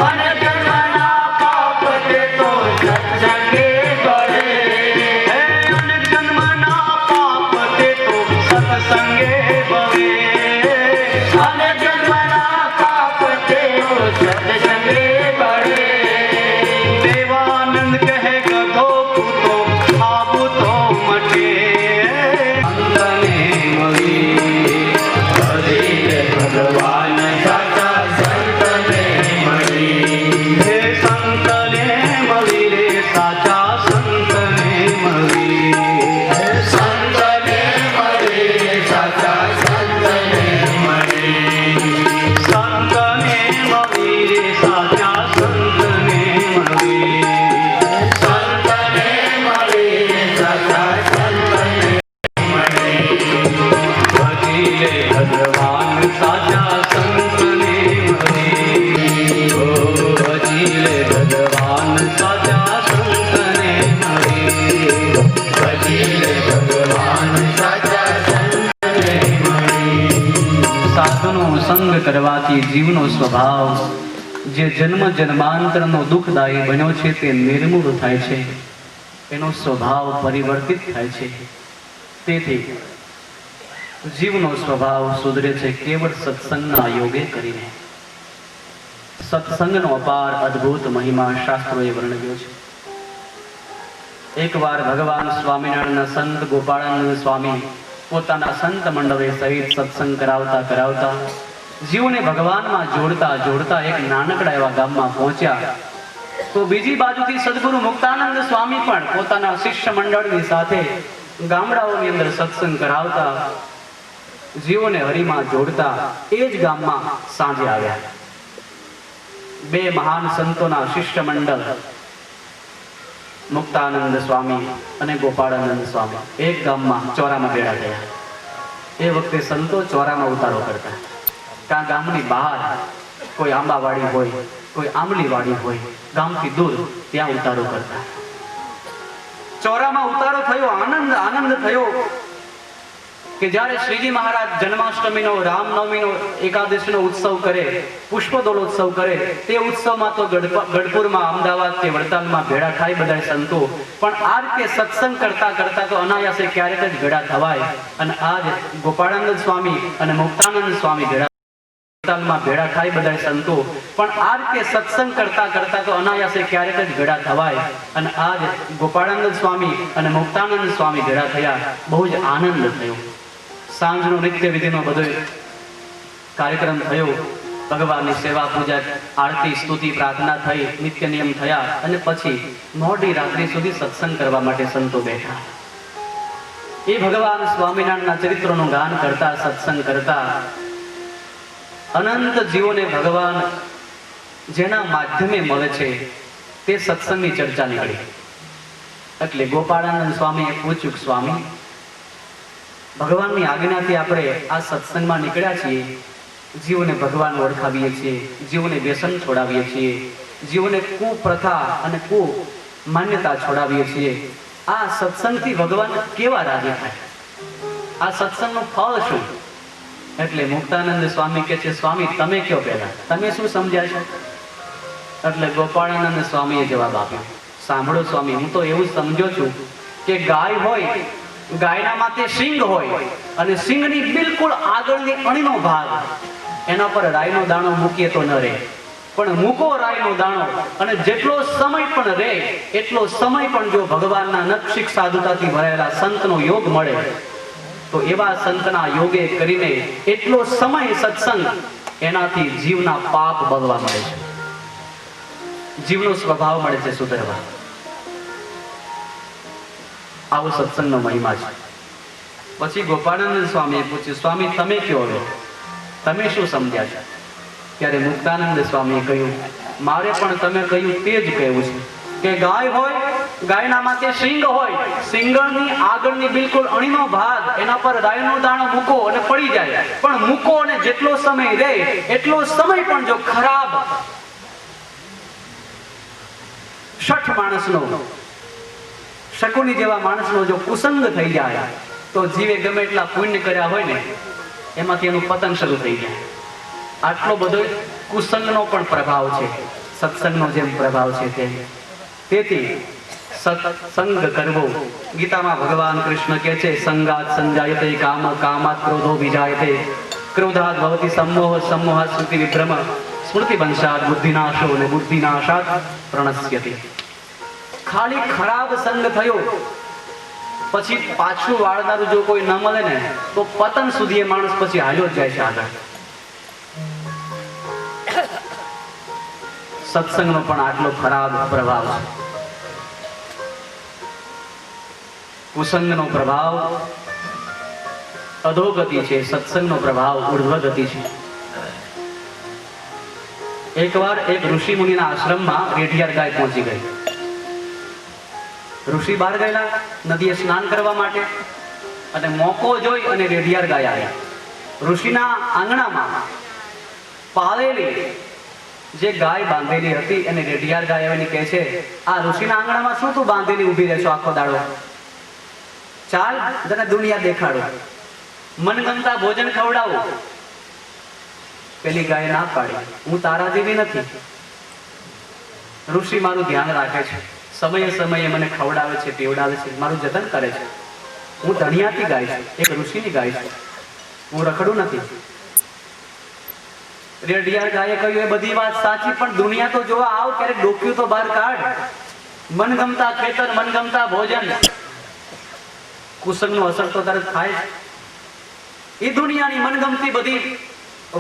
અનેક જન્મના પાપ તે તો સત્સંગે બળે. હે અનેક જન્મના પાપ તે તો સત્સંગે બળે. અનેક જન્મના પાપ તે તો સત્સંગે બળે. દેવાનંદ કહે ગધો પૂતો આબુ તો મટે. સંતને મળી. ભજી લે ભગવાન સાચા સંતને મળી. હે સંતને મળી રે સાચા સંતને મળી. હે સંતને મળી રે સાચા સંતને મળી. સંતને મળી રે સાચા સંતને મળી. સંતને મળી રે સાચા સંતને મળી. ભજી લે ભગવાન સાચા સંતને મળી. ઓ ભજી લે ભગવાન સાચા સંતને મળી. ભજી લે ભગવાન સાચા સંતને મળી. સાધુનો સંગ કરવાથી જીવનો સ્વભાવ જે જન્મ જન્માંતરનો દુઃખદાયી બન્યો છે તે નિર્મૂળ થાય છે, એનો સ્વભાવ પરિવર્તિત થાય છે. તેથી જીવનો સ્વભાવ સુધરે છે કેવળ સત્સંગના યોગે કરીને. સત્સંગનો અપાર અદ્ભુત મહિમા શાસ્ત્રોએ વર્ણવ્યો છે. એકવાર ભગવાન સ્વામિનારાયણના સંત ગોપાળાનંદ સ્વામી પોતાના સંત મંડળે સહિત સત્સંગ કરાવતા કરાવતા જીવને ભગવાનમાં જોડતા જોડતા એક નાનકડા એવા ગામમાં પહોંચ્યા તો બીજી બાજુથી સદગુરુ મુક્તાનંદ સ્વામી પણ પોતાના શિષ્ય મંડળની સાથે ગામડાઓની અંદર સત્સંગ કરાવતા જીવોને હરિમાં જોડતા એ જ ગામમાં સાંજે આવ્યા. બે મહાન સંતોના શિષ્ય મંડળ મુક્તાનંદ સ્વામી અને ગોપાળાનંદ સ્વામી એક ગામમાં ચોરામાં ભેળા થયા. એ વખતે સંતો ચોરામાં ઉતારો કરતા. ત્યાં ગામની બહાર કોઈ આંબાવાડી હોય, કોઈ આંબલીવાડી હોય, ગામથી દૂર ત્યાં ઉતારો કરતા. ચોરામાં ઉતારો થયો, આનંદ આનંદ થયો કે જ્યારે શ્રીજી મહારાજ જન્માષ્ટમીનો, રામનવમીનો, એકાદશીનો ઉત્સવ કરે, પુષ્પદોલોત્સવ કરે, તે ઉત્સવમાં તો ગઢપુરમાં, અમદાવાદ કે વડતાલમાં ભેળા થાય બધા સંતો, પણ આ રીતે સત્સંગ કરતા કરતા તો અનાયાસે ક્યારેક જ ભેળા થવાય. અને આજ ગોપાળાનંદ સ્વામી અને મુક્તાનંદ સ્વામી વડતાલમાં ભેળા થાય બધા સંતો, પણ આ રીતે સત્સંગ કરતા કરતા તો અનાયાસે ક્યારેક જ ભેળા થવાય. અને આજ ગોપાળાનંદ સ્વામી અને મુક્તાનંદ સ્વામી ભેળા થયા. બહુ જ આનંદ થયો. સાંજનો નિત્ય વિધિનો બધો કાર્યક્રમ થયો. ભગવાનની સેવા, પૂજા, આરતી, સ્તુતિ, પ્રાર્થના થઈ, નિત્ય નિયમ થયા અને પછી મોડી રાત્રિ સુધી સત્સંગ કરવા માટે સંતો બેઠા. એ ભગવાન સ્વામિનારાયણના ચરિત્રોનું ગાન કરતા, સત્સંગ કરતા અનંત જીવોને ભગવાન જેના માધ્યમે મળે છે તે સત્સંગની ચર્ચા નીકળી. એટલે ગોપાળાનંદ સ્વામીએ પૂછ્યું, સ્વામી, ભગવાનની આજ્ઞાથી આપણે આ સત્સંગમાં નીકળ્યા છીએ, જીવોને ભગવાન ઓળખાવીએ છીએ, જીવોને વ્યસન છોડાવીએ છીએ, જીવોને કુપ્રથા અને કુ માન્યતા છોડાવીએ છીએ. આ સત્સંગથી ભગવાન કેવા રાજી થાય? આ સત્સંગનું ફળ શું? એટલે મુક્તાનંદ સ્વામી કહે છે, સ્વામી તમે કયો પહેલા, તમે શું સમજ્યા છો? એટલે ગોપાળાનંદ સ્વામીએ જવાબ આપ્યો, સાંભળો સ્વામી, હું તો એવું સમજો છું કે ગાય હોય, ગાયના માથે સિંગ હોય અને સિંગની બિલકુલ આગળની અણીનો ભાગ, એના પર રાઈનો દાણો મૂકીએ તો ન રહે, પણ મૂકો રાઈનો દાણો અને જેટલો સમય પણ રહે એટલો સમય પણ જો ભગવાનના નક્ષિક સાધુતાથી ભરાયેલા સંતનો યોગ મળે તો એવા સંતના યોગે કરીને એટલો સમય સત્સંગ, એનાથી જીવના પાપ બગવા મળે છે, જીવનો સ્વભાવ મળે છે સુધરવા. આવો સત્સંગનો મહિમા છે. પછી ગોપાળાનંદ સ્વામીએ પૂછ્યું, સ્વામી તમે કયો, હવે તમે શું સમજ્યા છો? ત્યારે મુક્તાનંદ સ્વામીએ કહ્યું, મારે પણ તમે કહ્યું તે જ કહેવું છે કે ગાય હોય, ગાયના માથે સિંગ હોય, સિંગણની આગળની બિલકુલ અણીનો ભાગ, એના પર રાઈનો દાણો મૂકો અને પડી જાય, પણ મૂકો અને જેટલો સમય રહે એટલો સમય પણ જો ખરાબ શઠ માણસનો, શકુની જેવા માણસનો જો કુસંગ થઈ જાય તો જીવે ગમે એટલા પુણ્ય કર્યા હોય ને એમાંથી એનું પતન શરૂ થઈ જાય. આટલો બધો કુસંગનો પણ પ્રભાવ છે, સત્સંગનો જેમ પ્રભાવ છે તેમ. તેથી સત્સંગ કરવો, ગીતામાં ભગવાન કૃષ્ણ કહે છે, સંગાત સંજાયતે કામ, કામાત ક્રોધો વિજાયતે, ક્રોધાત ભવતિ સમ્મોહ, સમ્મોહાત સ્મૃતિ વિભ્રમ, સ્મૃતિ વંશાત બુદ્ધિનાશો અને બુદ્ધિનાશાત પ્રણશ્યતિ. ખાલી ખરાબ સંગ થયો પછી પાછું વાળનારું જો કોઈ ન મળે ને તો પતન સુધી એ માણસ પછી હાલ્યો જ જાય છે આગળ. સત્સંગનો પણ આટલો ખરાબ પ્રભાવ છે. કુસંગનો પ્રભાવ અધોગતિ છે, સત્સંગનો પ્રભાવ ઉર્ધ્વગતિ છે. એકવાર એક ઋષિ મુનિના આશ્રમમાં રેઢિયાર ગાય પહોંચી ગઈ. ઋષિ બહાર ગયેલા નદીએ સ્નાન કરવા માટે અને મોકો જોઈ અને રેઢિયાર ગાય આવ્યા. ઋષિના આંગણામાં પાળેલી જે ગાય બાંધેલી હતી અને રેઢિયાર ગાય આવીને કહે છે, આ ઋષિના આંગણામાં શું તું બાંધેલી ઊભી રહેશો આખો દાડો? ચાલ તને દુનિયા દેખાડો, મનગમતા ભોજન ખવડાવો. પેલી ગાય ના પાડી, હું તારા જેવી નથી. ઋષિ મારું ધ્યાન રાખે છે, સમયે સમયે મને ખવડાવે છે, પીવડાવે છે, મારું જતન કરે છે. હું ધણિયાતી ગાય છું, એક ઋષિની ગાય છું, હું રખડું નથી. રેઢિયાર ગાયે કહ્યું, એ બધી વાત સાચી, પણ દુનિયા તો જોવા આવ, ક્યારેક ડોક્યું તો બહાર કાઢ. મનગમતા ખેતર, મનગમતા ભોજન, કુસંગનો અસર તો તરત થાય. એ દુનિયાની મનગમતી બધી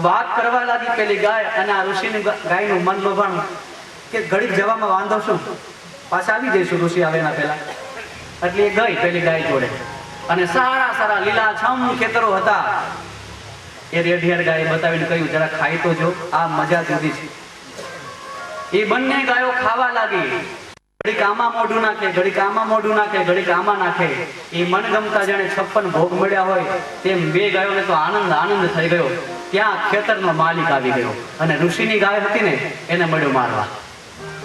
વાત કરવા લાગી પેલી ગાય, અને આ ઋષિની ગાયનું મન લોભાણું કે ઘડીક જવામાં વાંધો શું, પાછા આવી જઈશું ઋષિ આવે એના પહેલા. એટલે એ ગઈ પેલી ગાય જોડે, અને સારા સારા લીલાછમ ખેતરો હતા. એ રેઢિયાર ગાય બતાવીને કહ્યું, જરા ખાઈ તો જો, આ મજા જુદી છે. એ બંને ગાયો ખાવા લાગી. ઘડીક આમાં મોઢું નાખે, ઘડીક આમાં મોઢું નાખે, ઘડીક આમાં નાખે. એ મનગમતા જાણે 56 ભોગ મળ્યા હોય તેમ બે ગાયોને તો આનંદ આનંદ થઈ ગયો. ત્યાં ખેતરનો માલિક આવી ગયો, અને ઋષિની ગાય હતી ને એને મળ્યો મારવા.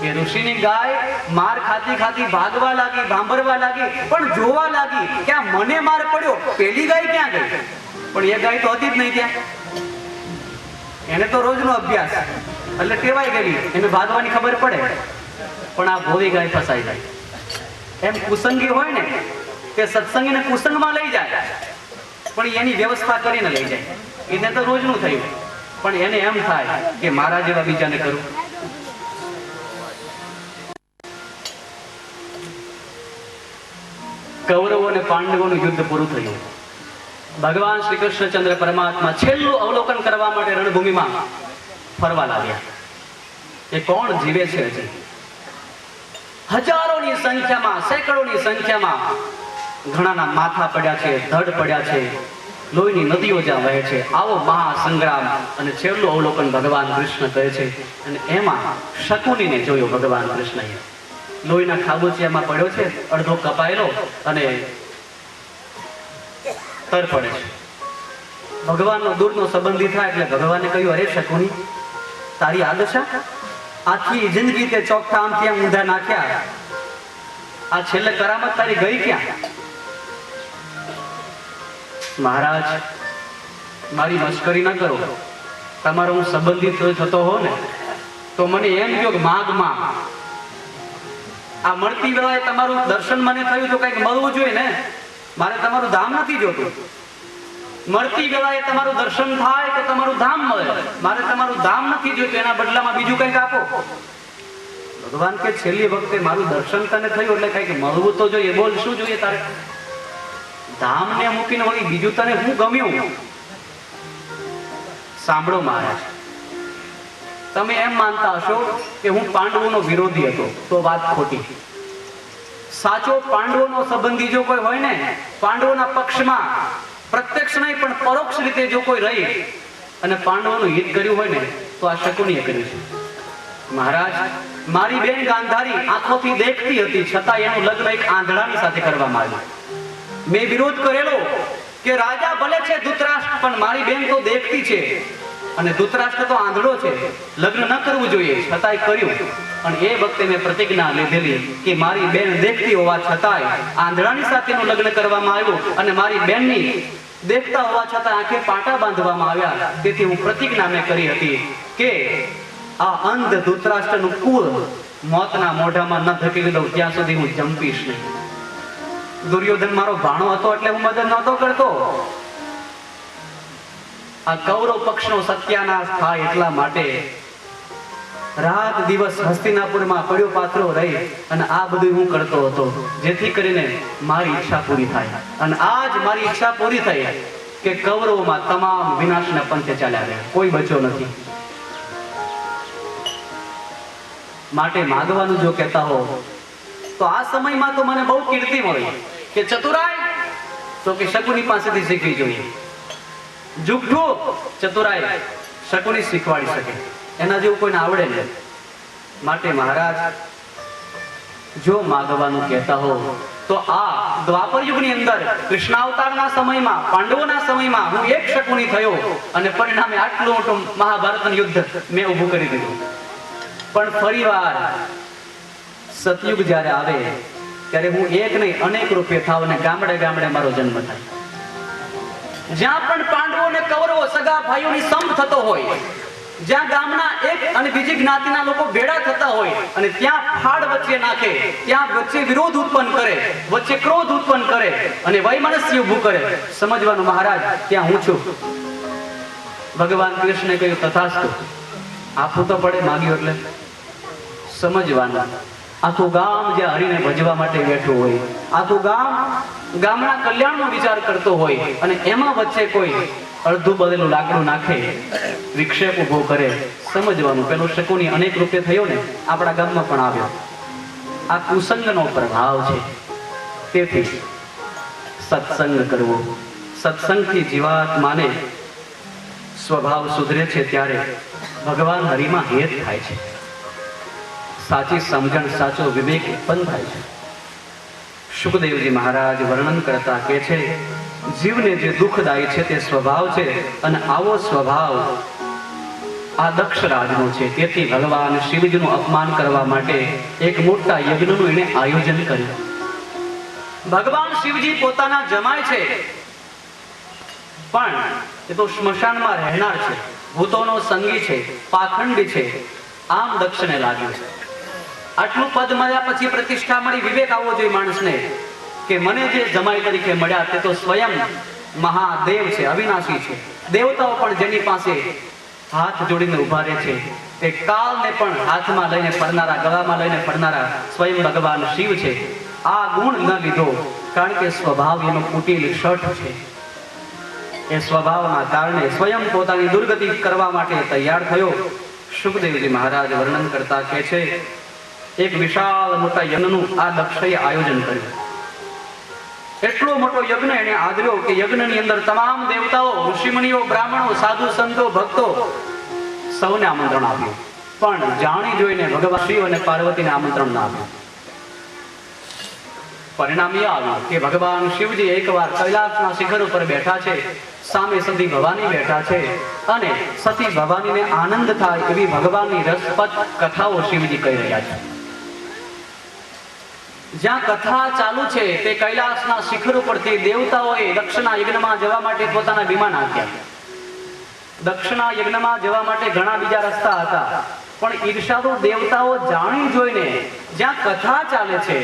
એ ઋષિની ગાય માર ખાતી ખાતી ભાગવા લાગી, ભાંભરવા લાગી, પણ જોવા લાગી કે આ મને માર પડ્યો, પેલી ગાય ક્યાં ગઈ? પણ એ ગાય તો હતી જ નહીં ત્યાં. એને તો રોજનો અભ્યાસ એટલે ટેવાઈ ગયેલી, એને ભાગવાની ખબર પડે. પણ આ ભોળી ગાય ફસાઈ જાય. એમ કુસંગી હોય ને તે સત્સંગીને કુસંગમાં લઈ જાય, પણ એની વ્યવસ્થા કરીને લઈ જાય. એને તો રોજનું થયું, પણ એને એમ થાય કે મારા જેવા બીજાને કરું. કૌરવો અને પાંડવોનું યુદ્ધ પૂરું થયું. ભગવાન શ્રી કૃષ્ણચંદ્ર પરમાત્મા છેલ્લું અવલોકન કરવા માટે રણભૂમિમાં ફરવા લાગ્યા. એ કોણ જીવે છે? હજી હજારોની સંખ્યામાં, સેંકડોની સંખ્યામાં ઘણાના માથા પડ્યા છે, ધડ પડ્યા છે, લોહીની નદીઓ જ્યાં વહે છે. આવો મહાસંગ્રામ. અને છેલ્લું અવલોકન ભગવાન કૃષ્ણ કરે છે, અને એમાં શકુનીને જોયો ભગવાન કૃષ્ણએ. લોહીના ખાબોચિયામાં પડ્યો છે, અડધો કપાયેલો, અને તર પડે છે. ભગવાનનો દૂરનો સંબંધી થાય એટલે ભગવાને કહ્યું, અરે શકુની, તારી આ દશા? આખી જિંદગી તે ચોકઠા આમથી આમ ઊંધા નાખ્યા, આ છેલ્લે કરામત તારી ગઈ ક્યાં? મહારાજ, મારી મશ્કરી ન કરો. તમારો હું સંબંધિત થતો હો ને તો મને એમ કહો કે માગમાં આ મળતી વેળાએ તમારું દર્શન મને થયું તો કંઈક મળવું જોઈએ ને. મારે તમારું ધામ નથી જોતું. મળતી વેળાએ તમારું દર્શન થાય તો તમારું ધામ મળે. મારે તમારું ધામ નથી જોઈતું, એના બદલામાં બીજું કંઈક આપો. ભગવાન કે છેલ્લી વખતે મારું દર્શન તને થયું એટલે કંઈક મળવું તો જોઈએ. બોલ, શું જોઈએ તારે? ધામને મૂકીને વળી બીજું તને હું ગમ્યું? સાંભળો મહારાજ, તમે એમ માનતા હશો કે હું પાંડવોનો વિરોધી હતો, તો વાત ખોટી. સાચો પાંડવોનો સંબંધી જો કોઈ હોય ને, પાંડવોના પક્ષમાં પ્રત્યક્ષ નહીં પણ પરોક્ષ રીતે જો કોઈ રહી અને પાંડવોનું હિત કર્યું હોય ને, તો આ શકુનીએ કર્યું છે. મહારાજ, મારી બેન ગાંધારી આંખોથી દેખતી હતી, છતાં એનું લગ્ન એક આંધળાની સાથે કરવામાં આવ્યું. મેં વિરોધ કરેલો કે રાજા ભલે છે ધૃતરાષ્ટ્ર, પણ મારી બેન તો દેખતી છે અને ધૃતરાષ્ટ્ર તો આંધળો છે, લગ્ન ન કરવું જોઈએ, છતાંય કર્યું. અને એ વખતે મેં પ્રતિજ્ઞા લીધેલી કે મારી બેન દેખતી હોવા છતાંય આંધળાની સાથેનું લગ્ન કરવામાં આવ્યું, અને મારી બેનની દેખતા હોવા છતાં આંખે પાટા બાંધવામાં આવ્યા. તેથી હું પ્રતિજ્ઞા મેં કરી હતી કે આ અંધ ધૃતરાષ્ટ્રનું કુળ મોતના મોઢામાં ન ધકેલી દઉં ત્યાં સુધી હું જંપીશ નહીં. દુર્યોધન મારો ભાણો હતો એટલે હું મદદ નહોતો કરતો. આ કૌરવ પક્ષનો સત્યાનાશ થાય એટલા માટે રાત દિવસ હસ્તિનાપુરમાં પડ્યો પાથરો રહી અને આ બધું હું કરતો હતો, જેથી કરીને મારી ઈચ્છા પૂરી થાય. અને આજ મારી ઈચ્છા પૂરી થઈ કે કૌરવોમાં તમામ વિનાશના પંથે ચાલ્યા ગયા, કોઈ બચ્યો નથી. માટે માગવાનું જો કહેતા હો તો આ સમયમાં તો મને બહુ કીર્તિ મળી કે ચતુરાઈ તો કે શકુની પાસેથી શીખવી જોઈએ. જુઠ્ઠું ચતુરાઈ શકુની શીખવાડી શકે, એના જેવું કોઈને આવડે નહીં. માટે મહારાજ, જો માગવાનું કહેતા હો તો આ દ્વાપર યુગની અંદર કૃષ્ણાવતારના સમયમાં, પાંડવોના સમયમાં હું એક શકુની થયો અને પરિણામે આટલું મોટું મહાભારતનું યુદ્ધ મેં ઊભું કરી દીધું. પણ ફરીવાર સતયુગ જ્યારે આવે ત્યારે હું એક નહીં અનેક રૂપે થાવ અને ગામડે ગામડે મારો જન્મ થાય. જ્યાં પણ પાંડવો અને કૌરવો સગા ભાઈઓની સંપ થતો હોય, જ્યાં ગામના એક અને બીજી જ્ઞાતિના લોકો ભેળા થતા હોય અને ત્યાં ફાડ વચ્ચે નાખે, ત્યાં વચ્ચે વિરોધ ઉત્પન્ન કરે, વચ્ચે ક્રોધ ઉત્પન્ન કરે અને વૈમનસ્ય ઊભું કરે, સમજવાનું મહારાજ ત્યાં હું છું. ભગવાન કૃષ્ણે કહ્યું તથાસ્તુ, આપવું તો પડે, માગ્યું એટલે સમજવાનું. આખું ગામ જે હરિને ભજવા માટે બેઠું હોય, આખું ગામ ગામના કલ્યાણનો વિચાર કરતો હોય અને એમાં વચ્ચે કોઈ અડધું બદલેલું લાકડું નાખે, વિક્ષેપ ઉભો કરે, સમજવાનું પેલો શકુની અનેક રૂપે થયો ને આપણા ગામમાં પણ આવ્યો. આ કુસંગનો પ્રભાવ છે. તેથી સત્સંગ કરવો, સત્સંગથી જીવાત્માને સ્વભાવ સુધરે છે, ત્યારે ભગવાન હરિમાં હેત થાય છે, સાચી સમજણ, સાચો વિવેક ઉત્પન્ન થાય છે. શુકદેવજી મહારાજ વર્ણન કરતા કહે છે, જીવને જે દુઃખદાયી છે તે સ્વભાવ છે, અને આવો સ્વભાવ આ દક્ષ રાજનો છે. તેથી ભગવાન શિવજીનું અપમાન કરવા માટે એક મોટા યજ્ઞનું એણે આયોજન કર્યું. ભગવાન શિવજી પોતાના જમાય છે, પણ એ તો સ્મશાનમાં રહેનાર છે, ભૂતોનો સંગી છે, પાખંડી છે. આમ દક્ષને લાગ્યું છે આટલું પદ મળ્યા પછી પ્રતિષ્ઠા મળી, વિવેક આવવો જોઈએ માણસને કે મને જે જમાઈ તરીકે મળ્યા તે તો સ્વયં મહાદેવ છે, અવિનાશી છે. દેવતાઓ પણ જેની પાસે હાથ જોડીને ઉભા રહે છે, તે કાળને પણ હાથમાં લઈને ફરનારા, ગળામાં લઈને ફરનારા સ્વયં ભગવાન શિવ છે. આ ગુણ ન લીધો કારણ કે સ્વભાવ એનો કુટિલ શઠ છે. એ સ્વભાવના કારણે સ્વયં પોતાની દુર્ગતિ કરવા માટે તૈયાર થયો. શુકદેવજી મહારાજ વર્ણન કરતા કહે છે, એક વિશાળ મોટા યજ્ઞનું આ દક્ષએ આયોજન કર્યું. એટલો મોટો યજ્ઞ એને આદર્યો કે યજ્ઞની અંદર તમામ દેવતાઓ, ઋષિમુનિઓ, બ્રાહ્મણો, સાધુ સંતો, ભક્તો સૌને આમંત્રણ આપ્યું. પણ જાણી જોઈને ભગવાન શિવ અને પાર્વતીને આમંત્રણ ના આપ્યું. પરિણામ એ આવ્યું કે ભગવાન શિવજી એકવાર કૈલાસના શિખર ઉપર બેઠા છે, સામે સતી ભવાની બેઠા છે, અને સતી ભવાનીને આનંદ થાય એવી ભગવાનની રસપદ કથાઓ શિવજી કહી રહ્યા છે. જ્યાં કથા ચાલુ છે તે કૈલાસના શિખર ઉપરથી દેવતાઓએ દક્ષના યજ્ઞમાં જવા માટે પોતાના વિમાન આપ્યા. દક્ષના યજ્ઞમાં જવા માટે ઘણા બીજા રસ્તા હતા, પણ ઈર્ષાદુ દેવતાઓ જાણી જોઈને જ્યાં કથા ચાલે છે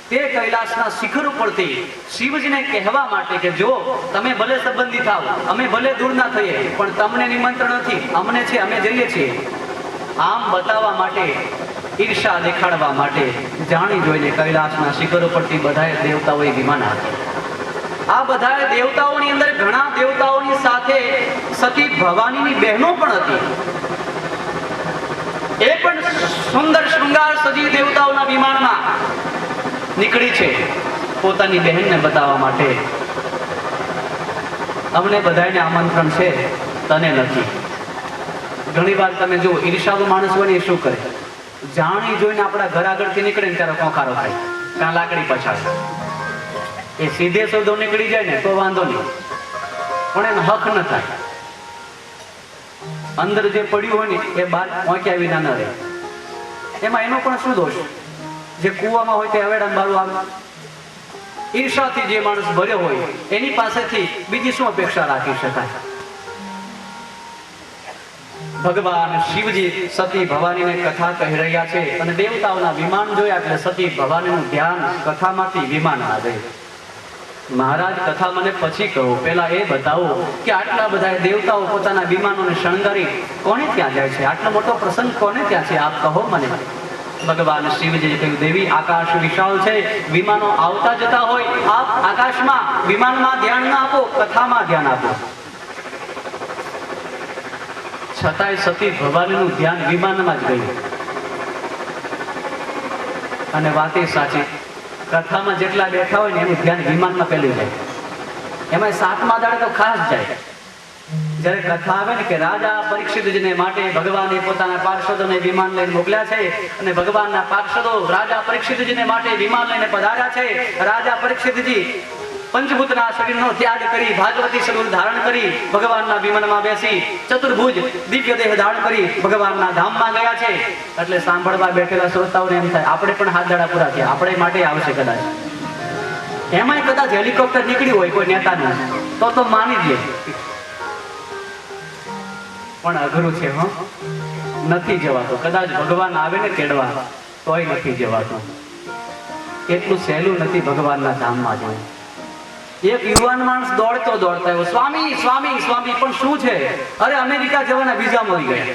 તે કૈલાસના શિખર ઉપરથી શિવજીને કહેવા માટે કે જો તમે ભલે સંબંધી થાવ, અમે ભલે દૂર ના થઈએ, પણ તમને નિમંત્રણ નથી, અમને છે, અમે જઈએ છીએ. આમ બતાવવા માટે, ઈર્ષા દેખાડવા માટે જાણી જોઈને કૈલાસના શિખર ઉપરથી બધાએ દેવતાઓએ વિમાન આપ્યા. આ બધા દેવતાઓની અંદર ઘણા દેવતાઓની સાથે સતી ભવાનીની બહેનો પણ હતી. એ પણ સુંદર શૃંગાર સજી દેવતાઓના વિમાનમાં નીકળી છે પોતાની બહેનને બતાવવા માટે. અમને બધાને આમંત્રણ છે, તને નથી. ઘણી વાર તમે જુઓ, ઈર્ષાળુ માણસ હોય ને એ શું કરે, જાણી જોઈને આપણા ઘર આગળથી નીકળે ને ત્યારે કોખારો થાય, કાં લાકડી પછાડે. એ સીધે શબ્દો નીકળી જાય ને તો વાંધો નહીં, પણ એનો હક ન થાય. અંદર જે પડ્યું હોય ને એ બહાર પહોંચ્યા વિના ન રહે. એમાં એનો પણ શું દોષ? જે કૂવામાં હોય તે હવેડા બારું આવે. ઈર્ષાથી જે માણસ ભર્યો હોય એની પાસેથી બીજી શું અપેક્ષા રાખી શકાય? ભગવાન શિવજી સતી ભવાનીને કથા કહી રહ્યા છે, અને દેવતાઓના વિમાન જોયા એટલે સતી ભવાનીનું ધ્યાન કથામાંથી વિમાનમાં ગયું. મહારાજ, કથા મને પછી કહો, પેલા એ બતાવો કે આટલા બધા દેવતાઓ પોતાના વિમાનોને શણગારી કોને ત્યાં જાય છે? આટલો મોટો પ્રસંગ કોને ત્યાં છે? આપ કહો મને. ભગવાન શિવજીએ કહ્યું, દેવી, આકાશ વિશાળ છે, વિમાનો આવતા જતા હોય, આપ આકાશમાં વિમાનમાં ધ્યાન ના આપો, કથામાં ધ્યાન આપો. છતાંય સતી ભવાનીનું ધ્યાન વિમાનમાં જ ગયું. અને વાત એ સાચી, કથામાં જેટલા બેઠા હોય ને એનું ધ્યાન વિમાનમાં પેલું જાય. એમાં 7મા દાડે તો ખાસ જાય. જ્યારે કથા આવે ને કે રાજા પરીક્ષિતજીને માટે ભગવાને પોતાના પાર્ષદોને વિમાન લઈને મોકલ્યા છે, અને ભગવાનના પાર્ષદો રાજા પરીક્ષિતજીને માટે વિમાન લઈને પધાર્યા છે. રાજા પરીક્ષિતજી પંચભૂતના શરીરનો ત્યાગ કરી, ભાગવતી શરીર ધારણ કરી, ભગવાનના વિમાનમાં બેસી, ચતુર્ભુજ દિવ્ય દેહ ધારણ કરી ભગવાનના ધામમાં ગયા છે. એટલે સાંભળવા બેઠેલા શ્રોતાઓને એમ થાય, આપણે પણ હાથ દાડા પૂરા થયા, આપણે માટે આવશે કદાચ. એમાંય કદાચ હેલિકોપ્ટર નીકળ્યું હોય કોઈ નેતાનું તો માની લે, પણ અઘરું છે. નથી જવાતું. કદાચ ભગવાન આવે ને તેડવા તોય નથી જવાતું. એટલું સહેલું નથી ભગવાનના ધામમાં જવું. એક યુવાન માણસ દોડતો આવ્યો, સ્વામી સ્વામી સ્વામી. પણ શું છે? અરે અમેરિકા જવાના વિઝા મળી ગયા.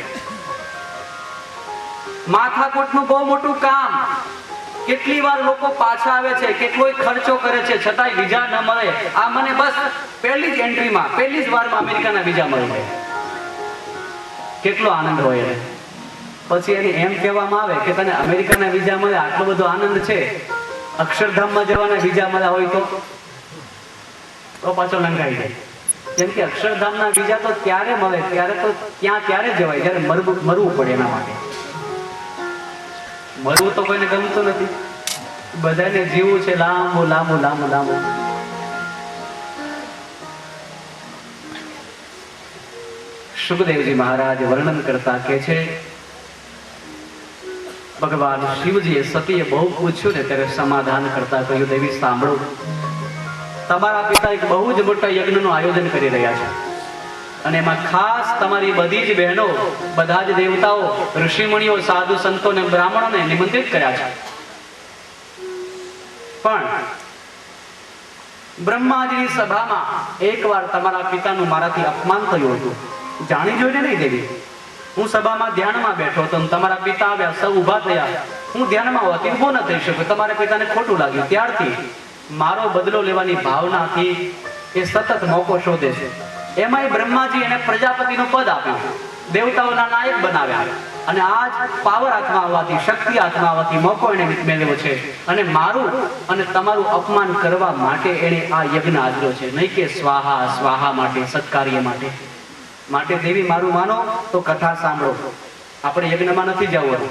માથાકૂટનું બહુ મોટું કામ કેટલી વાર લોકો પાછા આવે છે, કેટલોય ખર્ચો કરે છે, છતાંય વિઝા ન મળે. આ મને બસ પહેલી જ એન્ટ્રીમાં, પહેલી જ વારમાં અમેરિકાના વિઝા મળી જાય. કેટલો આનંદ હોય એને. પછી એને એમ કહેવામાં આવે કે તને અમેરિકાના વિઝા મળે, આટલો બધો આનંદ છે, અક્ષરધામમાં જવાના વિઝા મળ્યા હોય તો પાછો લંઘાઈ જાય. કેમ કે અક્ષરધામના વિઝા તો ત્યારે મળે, ત્યારે જવાય જ્યારે મરવું પડે. એના માટે મરવું તો કોઈને ગમતું નથી, બધાને જીવવું છે લાંબુ લાંબુ લાંબુ લાંબુ. સુખદેવજી મહારાજ વર્ણન કરતા કે છે, ભગવાન શિવજીએ સતીએ બહુ પૂછ્યું ને ત્યારે સમાધાન કરતા કહ્યું, દેવી સાંભળો, તમારા પિતા એક બહુ જ મોટા યજ્ઞનું આયોજન કરી રહ્યા છે અને એમાં ખાસ તમારી બધી જ બહેનો, બધા જ દેવતાઓ, ઋષિમુનિઓ, સાધુ સંતો અને બ્રાહ્મણોને નિમંત્રિત કર્યા છે. પણ બ્રહ્માજીની સભામાં એકવાર તમારા પિતાનું મારાથી અપમાન થયું હતું. જાણી જોઈને નહીં દેવી, હું સભામાં ધ્યાનમાં બેઠો હતો, તમારા પિતા આવ્યા, સૌ ઊભા થયા, હું ધ્યાનમાં હોવાથી ઊભો ન થઈ શક્યો. તમારા પિતાને ખોટું લાગ્યું. ત્યારથી મારો બદલો લેવાની ભાવનાથી એ સતત મોકો શોધે છે. એમાંય બ્રહ્માજી એને પ્રજાપતિનું પદ આપ્યું, દેવતાઓના નાયક બનાવ્યા, અને આજ પાવર હાથમાં આવવાથી, શક્તિ હાથમાં આવવાથી મોકો એને મેળવ્યો છે. અને મારું અને તમારું અપમાન કરવા માટે એને આ યજ્ઞ આદર્યો છે, નહીં કે સ્વાહા સ્વાહા માટે, સત્કાર્ય માટે. માટે દેવી મારું માનો તો કથા સાંભળો, આપણે યજ્ઞમાં નથી જવું.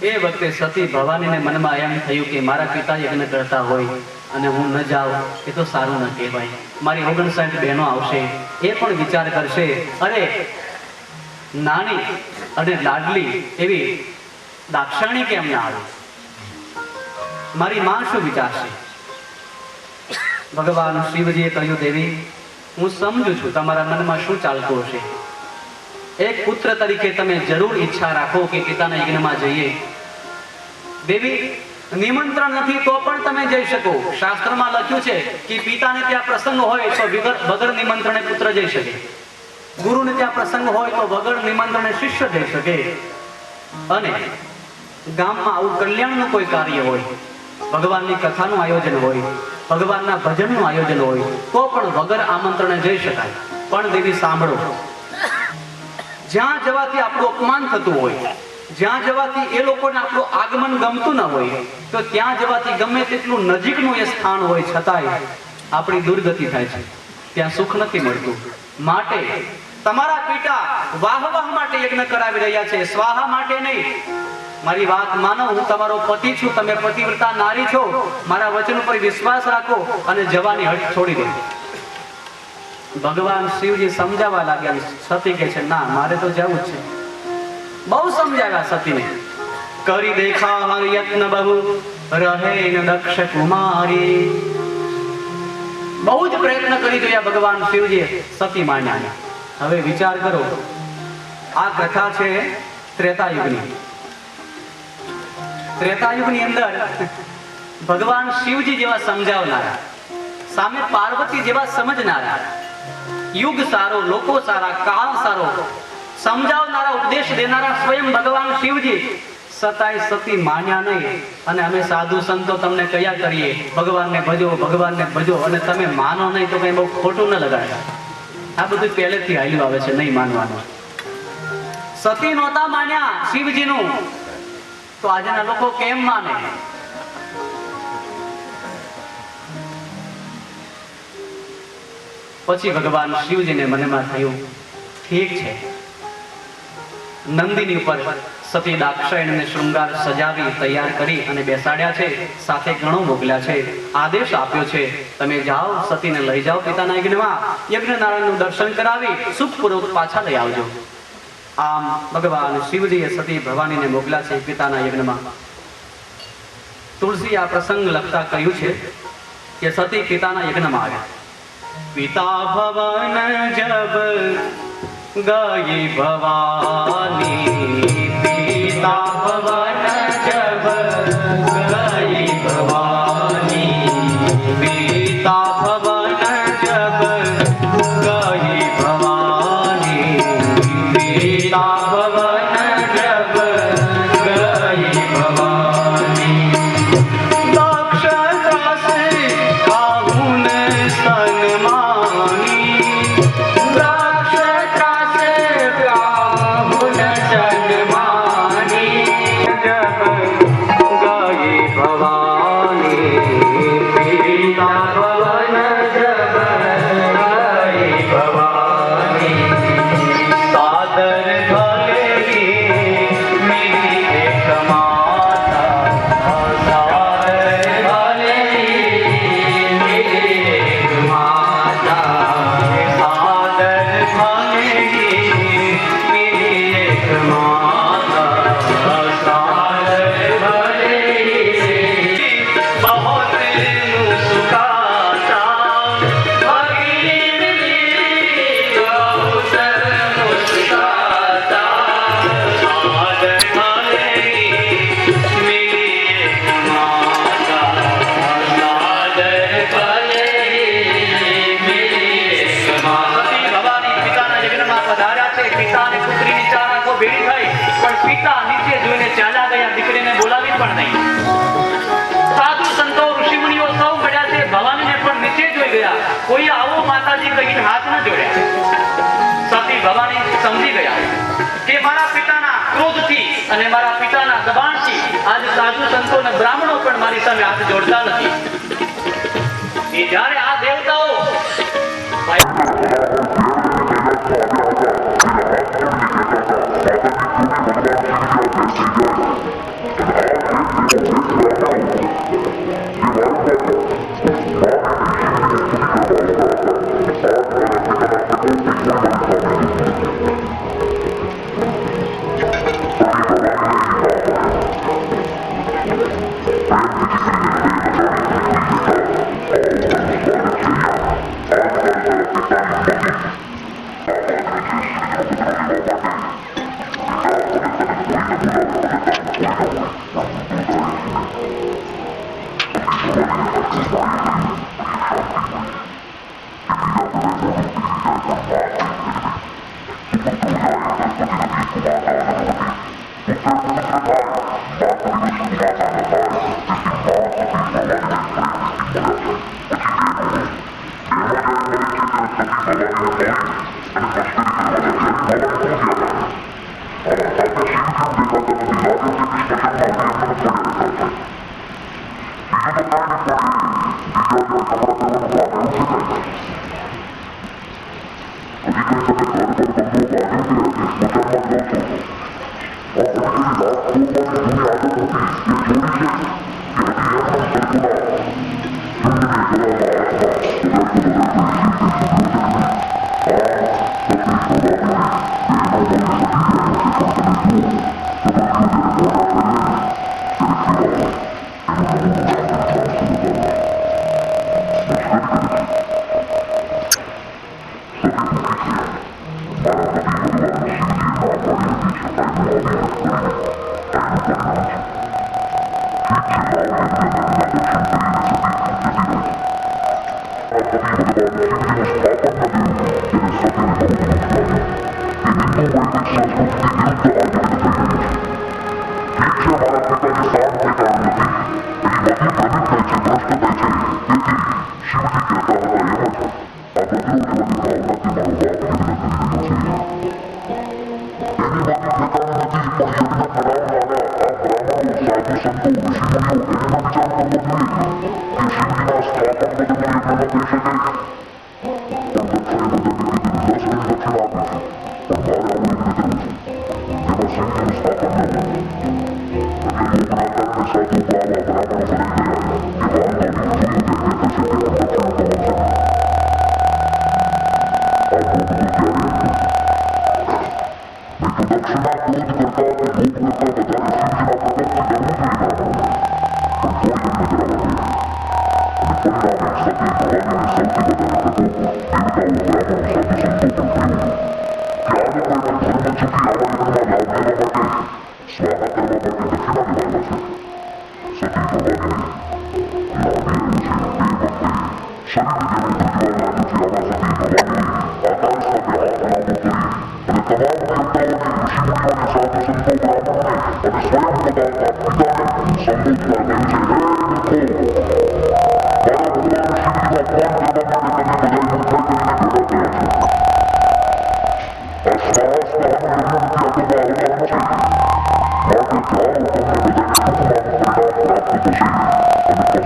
એ વખતે સતી ભવાનીને મનમાં એમ થયું કે મારા પિતા યજ્ઞ કરતા હોય અને હું ન જાઉં એ તો સારું ન કહેવાય. મારી 59 બહેનો આવશે, એ પણ વિચાર કરશે, અરે નાની અને લાડલી એવી દાક્ષાણી કેમ ના આવે, મારી માં શું વિચારશે. ભગવાન શિવજીએ કહ્યું, દેવી હું સમજુ છું તમારા મનમાં શું ચાલતું હશે. એક પુત્ર તરીકે તમે જરૂર ઈચ્છા રાખો કે પિતાના યજ્ઞમાં જઈએ. દેવી નિમંત્રણ નથી તો પણ તમે જઈ શકો. શાસ્ત્રમાં લખ્યું છે કે પિતાને ત્યાં પ્રસંગ હોય તો વગર નિમંત્રણે પુત્ર જઈ શકે, ગુરુને ત્યાં પ્રસંગ હોય તો વગર નિમંત્રણે શિષ્ય જઈ શકે, અને ગામમાં આવું કલ્યાણનું કોઈ કાર્ય હોય, ભગવાનની કથાનું આયોજન હોય, ભગવાનના ભજનનું આયોજન હોય તો પણ વગર આમંત્રણે જઈ શકાય. પણ દેવી સાંભળો, જ્યાં જવાથી આપણું અપમાન થતું હોય, જ્યાં જવાથી એ લોકોને આપણું આગમન ગમતું ન હોય, તો ત્યાં જવાથી ગમે તેટલું નજીકનું એ સ્થાન હોય છતાંય આપણી દુર્ગતિ થાય છે, ત્યાં સુખ નથી મળતું. માટે તમારા પિતા વાહ માટે યજ્ઞ કરાવી રહ્યા છે, સ્વાહા માટે નહીં. મારી વાત માનો, હું તમારો પતિ છું, તમે પતિવ્રતા નારી છો, મારા વચન ઉપર વિશ્વાસ રાખો અને જવાની હઠ છોડી દો. ભગવાન શિવજી સમજાવવા લાગ્યા. સતી કહે છે, ના, મારે તો જવું જ છે. બહુ સમજાવ્યા સતીને, કરી દેખા યત્ન બહુ રહે દક્ષ કુમારી. બહુ જ પ્રયત્ન કરી જોયા ભગવાન શિવજીએ, સતી માન્યા. હવે વિચાર કરો, આ કથા છે ત્રેતાયુગની. ત્રેતાયુગની અંદર ભગવાન શિવજી જેવા સમજાવનારા, સામે પાર્વતી જેવા સમજનારા, યુગ સારો, લોકો સારા, કાળ સારો, સમજાવનારા, ઉપદેશ દેનારા સ્વયં ભગવાન શિવજી, છતાંય સતી માન્યા નહીં. અને અમે સાધુ સંતો તમને કયા કરીએ, ભગવાનને ભજો, ભગવાનને ભજો, અને તમે માનો નહીં તો કઈ બહુ ખોટું ન લગાડતા. આ બધું પહેલેથી હાલ્યું આવે છે, નહીં માનવાનું. સતી નહોતા માન્યા શિવજીનું, તો આજના લોકો કેમ માને? પછી ભગવાન શિવજીને મનમાં થયું, ઠીક છે, નંદીની ઉપર સતી દાક્ષાયણીને શૃંગાર સજાવી તૈયાર કરી અને બેસાડ્યા છે, સાથે ગણો મોકલ્યા છે, આદેશ આપ્યો છે, તમે જાઓ, સતીને લઈ જાઓ પિતાના યજ્ઞમાં, યજ્ઞનારાયણનું દર્શન કરાવી સુખપૂર્વક પાછા લઈ આવજો. આમ ભગવાન શિવજીએ સતી ભવાનીને મોકલ્યા છે પિતાના યજ્ઞમાં. તુલસી આ પ્રસંગ લખતા કહ્યું છે કે સતી પિતાના યજ્ઞમાં આવ્યા. પિતા ભવન જબ ગઈ ભવાની, પિતા ભવન જબ ગઈ ભવાની, પિતા ભવન જબ ગઈ ભવાની, પિતા ભવન જબ ગઈ ભવાની. पीता पवन जब आई भवानी सादर भले मेरी एक माता सादर भले मेरी एक माता सादर भले मेरी एक माता सादर भले बहुत मुस्काता भगीन बहुत मुस्काता सादर भले मेरी एक माता सादर भले मेरी एक माता સતી ભવાની પિતાના યજ્ઞમાં પધાર્યા છે પિતા અને પુત્રીની ચાર આંખો ભેળી થઈ પણ પિતા નીચે જોઈને ચાલ્યા ગયા દીકરીને બોલાવી પણ નહીં સાધુ સંતો ઋષિમુનિઓ સૌ મળ્યા છે ભવાનીને પણ નીચે જોઈ ગયા કોઈ આવો માતાજી કહીને હાથ ન જોડ્યા સતી ભવાની સમજી ગયા કે મારા પિતાના ક્રોધથી અને મારા પિતાના દબાણથી આજ સાધુ સંતો અને બ્રાહ્મણો પણ મારી સામે હાથ જોડતા નથી એ જ્યારે આ દેવતાઓ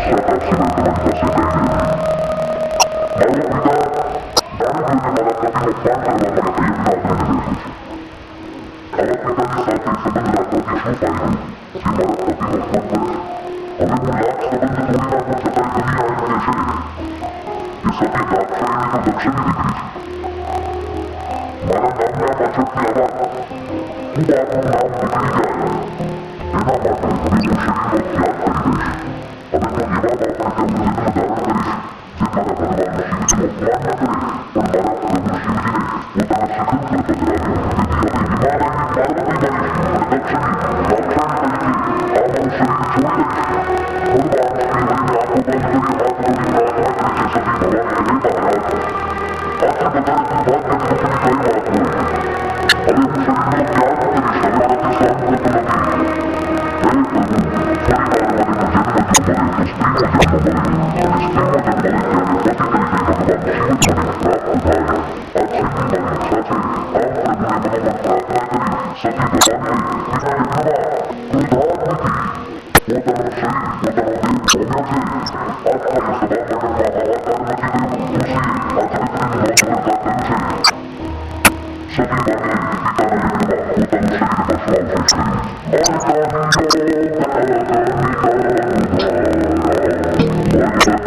પશ્ચાતાપ સિવાય તમારી પાસે કંઈ નહીં. મારો પિતા જાણી જોઈને મારા પતિનો પાન કરવા માટે પ્રયત્ન આવીને બેઠો છે. આવા પિતાની સાથે સંબંધ રાખવાથી શું ફાયદો જે મારા પતિનો ખોટ પડે છે. હવે હું લાખ સંબંધ તોડી નાખું છતાંય દુનિયા એમ કહેશે કે સતી દાક્ષાયણી તો દક્ષની દીકરી છે. મારા નામના પાછળથી આવા હું આપનું નામ નીકળી જાય એના માટે હવે હું શરીરનો ત્યાગ કરી દઈશ. હવે તો એવા બાપને ત્યાં જન્મ ધારણ કરીશ જે મારા ભગવાન શિવજીનો અપમાન ન કરે પણ મારા પ્રભુ શિવજીને પોતાના શિખર પર પધરાવે. તેથી હવે હિમાલયની પાર્વતી બનીશ અને દક્ષિણની દાક્ષાયણી તરીકે આ મારું શરીર છોડી દઈશ. ભગવાન શ્રી હરિને આંખો બંધ કરી હાથ જોડી પ્રાર્થના કરે છે સતી ભગવાન હે મહારાજ આથી વધારે દુર્ભાગ્ય સુખની કઈ વાત હોય. હવે હું શરીરનો ત્યાગ કરીશ. હવે મારાથી સહન થતું નથી. હે પ્રભુ ફરી વાર મને જન્મ જો મળે તો સ્ત્રીનો જન્મ મળે અને સ્ત્રીનો જન્મ મળે ત્યારે પતિ તરીકે ભગવાન શિવ જ મને પ્રાપ્ત થાય. આ છેલ્લી મારી ઈચ્છા છે. આમ પ્રભુને મનોમન પ્રાર્થના કરી સતી ભગવાનને પિતાને કૃપા ક્રોધાન્વિતિ પોતાનું શરીર પોતાનો દેહ ભોગ્યો છે. આત્માએ સભામંડળમાં હાહાકાર મચી ગયો. તુલસીએ આ ચરિત્રની નોંધ કરતા કહ્યું છે સતીમાને પિતાના લિંગમાં પોતાનું શરીર ભસ્માવશેષ કર્યું.